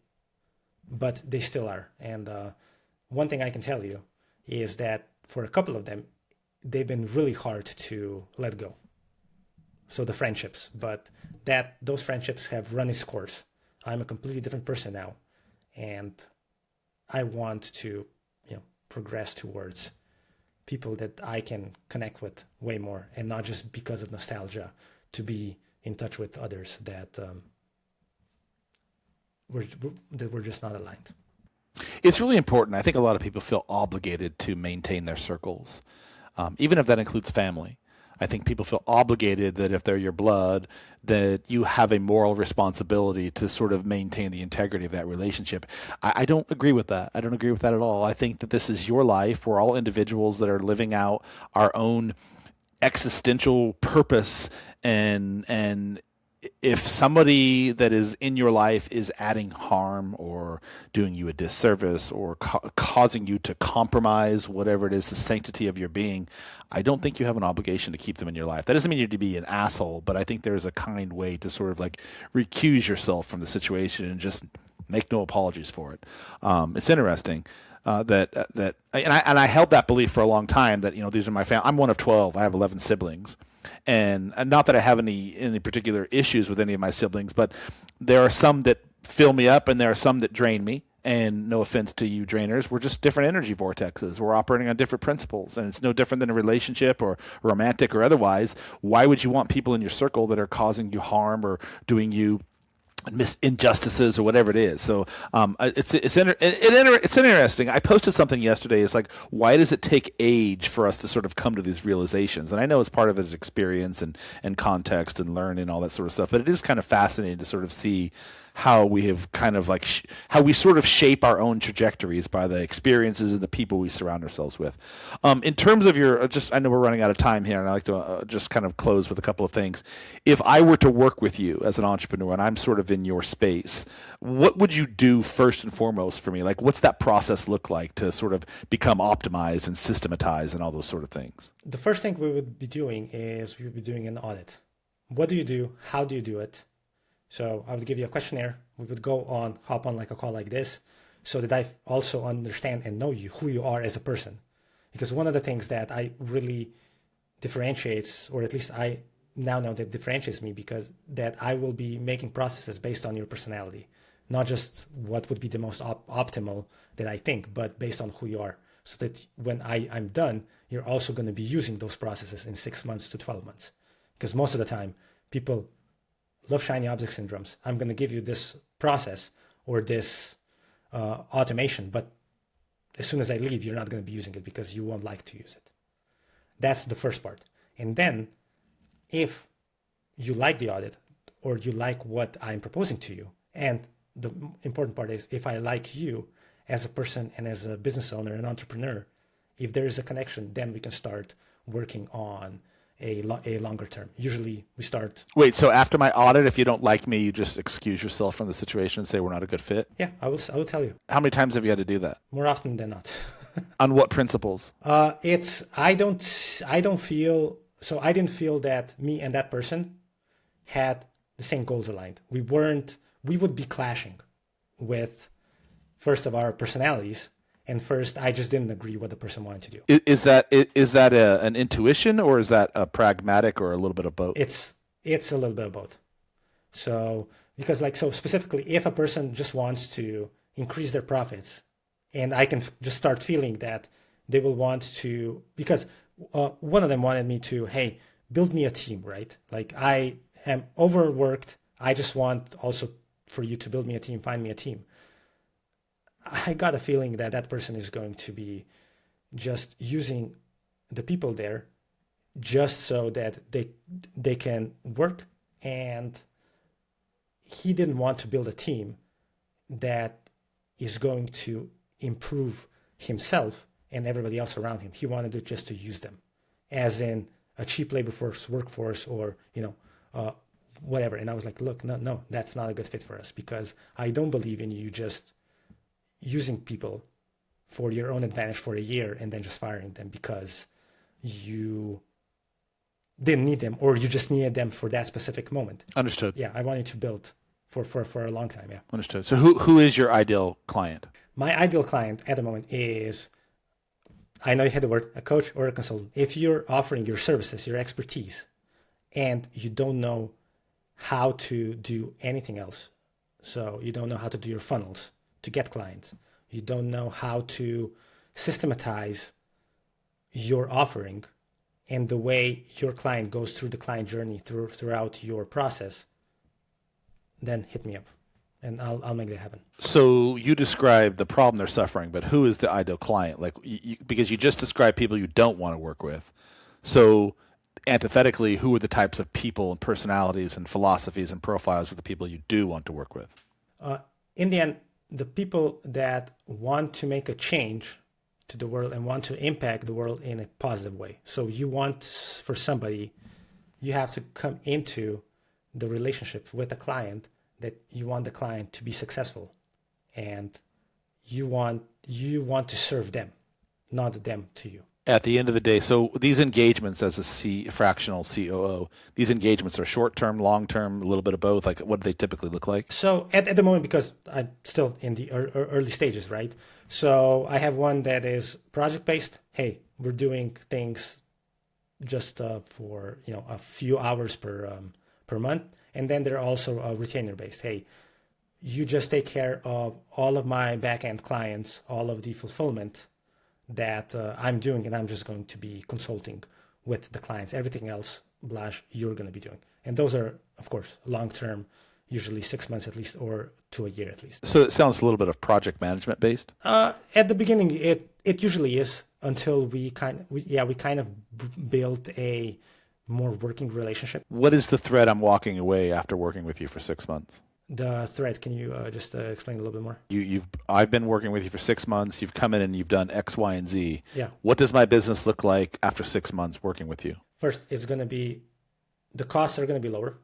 but they still are. And one thing I can tell you is that for a couple of them, they've been really hard to let go. So the friendships, but those friendships have run its course. I'm a completely different person now, and I want to, progress towards people that I can connect with way more, and not just because of nostalgia, to be in touch with others that we're just not aligned. It's really important. I think a lot of people feel obligated to maintain their circles, even if that includes family. I think people feel obligated that if they're your blood, that you have a moral responsibility to sort of maintain the integrity of that relationship. I don't agree with that. I don't agree with that at all. I think that this is your life. We're all individuals that are living out our own existential purpose, and if somebody that is in your life is adding harm or doing you a disservice or causing you to compromise whatever it is, the sanctity of your being, I don't think you have an obligation to keep them in your life. That doesn't mean you have to be an asshole, but I think there's a kind way to sort of like recuse yourself from the situation and just make no apologies for it. It's interesting. And I held that belief for a long time that, these are my family. I'm one of 12. I have 11 siblings. And not that I have any particular issues with any of my siblings, but there are some that fill me up and there are some that drain me. And no offense to you drainers, we're just different energy vortexes. We're operating on different principles, and it's no different than a relationship or romantic or otherwise. Why would you want people in your circle that are causing you harm or doing you injustices or whatever it is? So it's interesting. I posted something yesterday. It's like, why does it take age for us to sort of come to these realizations? And I know it's part of his experience and context and learn and all that sort of stuff, but it is kind of fascinating to sort of see how we have kind of like how we sort of shape our own trajectories by the experiences and the people we surround ourselves with. In terms of your, I know we're running out of time here, and I like to just kind of close with a couple of things. If I were to work with you as an entrepreneur and I'm sort of in your space, what would you do first and foremost for me? Like, what's that process look like to sort of become optimized and systematized and all those sort of things? The first thing we would be doing is we would be doing an audit. What do you do? How do you do it? So I would give you a questionnaire. We would hop on like a call like this, so that I also understand and know you, who you are as a person. Because one of the things that I really differentiates, or at least I now know that differentiates me, because that I will be making processes based on your personality, not just what would be the most optimal that I think, but based on who you are. So that when I'm done, you're also going to be using those processes in 6 months to 12 months. Because most of the time, people love shiny object syndromes. I'm going to give you this process or this automation, but as soon as I leave, you're not going to be using it because you won't like to use it. That's the first part. And then if you like the audit or you like what I'm proposing to you, and the important part is if I like you as a person and as a business owner and entrepreneur, if there is a connection, then we can start working on a longer term. Usually we start... Wait, so after my audit, if you don't like me, you just excuse yourself from the situation and say we're not a good fit? Yeah, I will tell you. How many times have you had to do that? More often than not. On what principles? I didn't feel that me and that person had the same goals aligned. We would be clashing with, first of our personalities, and first, I just didn't agree what the person wanted to do. Is that an intuition, or is that a pragmatic, or a little bit of both? It's a little bit of both. So because specifically, if a person just wants to increase their profits, and I can just start feeling that they will want to, because one of them wanted me to, hey, build me a team, right? Like I am overworked. I just want also for you to build me a team, find me a team. I got a feeling that that person is going to be just using the people there just so that they can work, and he didn't want to build a team that is going to improve himself and everybody else around him. He wanted it just to use them as in a cheap labor force workforce, or whatever. And I was like, look, no, that's not a good fit for us, because I don't believe in you just using people for your own advantage for a year and then just firing them because you didn't need them, or you just needed them for that specific moment. Understood. Yeah, I wanted to build for a long time. Yeah. Understood. So who is your ideal client? My ideal client at the moment is, I know you had the word, a coach or a consultant. If you're offering your services, your expertise, and you don't know how to do anything else, so you don't know how to do your funnels to get clients, you don't know how to systematize your offering and the way your client goes through the client journey throughout your process, then hit me up and I'll make that happen. So you described the problem they're suffering, but who is the ideal client? Like, because you just described people you don't want to work with. So antithetically, who are the types of people and personalities and philosophies and profiles of the people you do want to work with? In the end, the people that want to make a change to the world and want to impact the world in a positive way. So you want, for somebody, you have to come into the relationship with a client that you want the client to be successful, and you want to serve them, not them to you. At the end of the day, so these engagements as a fractional COO, these engagements are short-term, long-term, a little bit of both. Like, what do they typically look like? So at the moment, because I'm still in the early stages, right? So I have one that is project-based. Hey, we're doing things just for a few hours per month, and then they're also retainer-based. Hey, you just take care of all of my back-end clients, all of the fulfillment that I'm doing, and I'm just going to be consulting with the clients. Everything else, Blaz, you're going to be doing. And those are, of course, long-term, usually 6 months at least, or to a year at least. So it sounds a little bit of project management based? At the beginning, it usually is, until we kind of build a more working relationship. What is the thread I'm walking away after working with you for 6 months? The thread, can you just explain a little bit more? I've been working with you for 6 months. You've come in and you've done X, Y, and Z. Yeah. What does my business look like after 6 months working with you? First, it's going to be, the costs are going to be lower.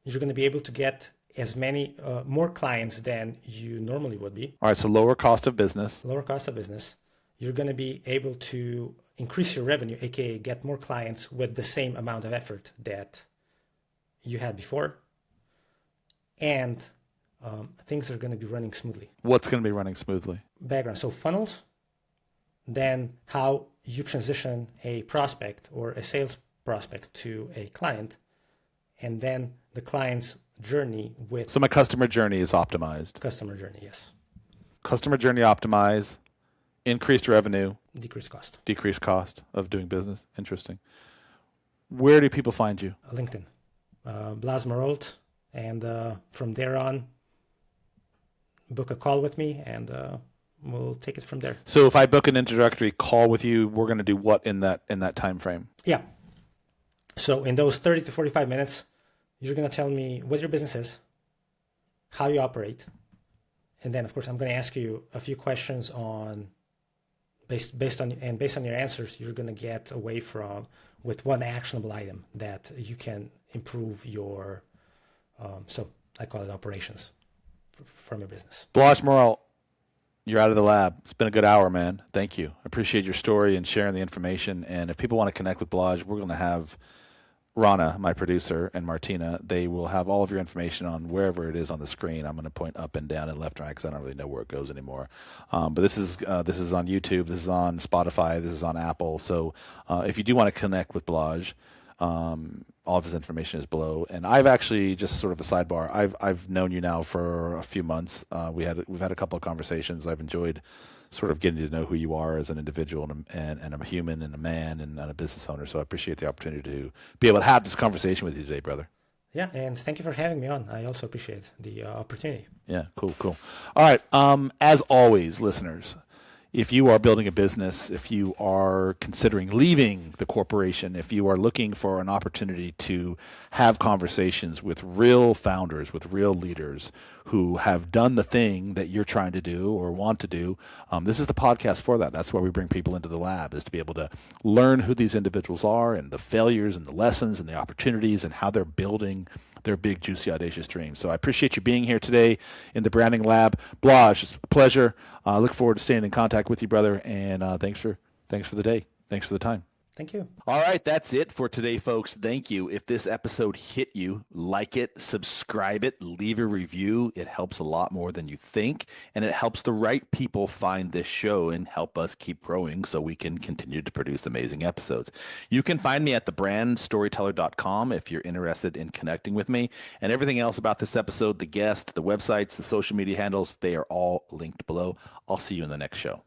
You're going to be able to get as many, more clients than you normally would be. All right, so lower cost of business. Lower cost of business. You're going to be able to increase your revenue, aka get more clients with the same amount of effort that you had before. And things are going to be running smoothly. What's going to be running smoothly? Background. So funnels, then how you transition a prospect or a sales prospect to a client, and then the client's journey with... So my customer journey is optimized. Customer journey, yes. Customer journey optimized, increased revenue. Decreased cost. Decreased cost of doing business. Interesting. Where do people find you? LinkedIn. Blaz Marolt. And from there on, book a call with me, and we'll take it from there. So if I book an introductory call with you, we're going to do what in that time frame? Yeah. So in those 30 to 45 minutes, you're going to tell me what your business is, how you operate, and then of course I'm going to ask you a few questions on based on your answers, you're going to get away with one actionable item that you can improve your. So I call it operations from your business. Blaz Marolt, you're out of the lab. It's been a good hour, man. Thank you. I appreciate your story and sharing the information. And if people want to connect with Blaz, we're going to have Rana, my producer, and Martina. They will have all of your information on wherever it is on the screen. I'm going to point up and down and left and right because I don't really know where it goes anymore. But this is on YouTube. This is on Spotify. This is on Apple. So if you do want to connect with Blaz, all of his information is below. And I've actually, just sort of a sidebar, I've known you now for a few months. We've had a couple of conversations. I've enjoyed sort of getting to know who you are as an individual and a human and a man and a business owner. So I appreciate the opportunity to be able to have this conversation with you today, brother. Yeah, and thank you for having me on. I also appreciate the opportunity. Yeah, cool. All right. As always, listeners, if you are building a business, if you are considering leaving the corporation, if you are looking for an opportunity to have conversations with real founders, with real leaders who have done the thing that you're trying to do or want to do, this is the podcast for that. That's why we bring people into the lab, is to be able to learn who these individuals are and the failures and the lessons and the opportunities and how they're building their big, juicy, audacious dreams. So I appreciate you being here today in the Branding Lab. Blaz, it's a pleasure. I look forward to staying in contact with you, brother. And thanks for the day. Thanks for the time. Thank you. All right, that's it for today, folks. Thank you. If this episode hit you, like it, subscribe it, leave a review. It helps a lot more than you think, and it helps the right people find this show and help us keep growing so we can continue to produce amazing episodes. You can find me at thebrandstoryteller.com if you're interested in connecting with me, and everything else about this episode, the guest, the websites, the social media handles, they are all linked below. I'll see you in the next show.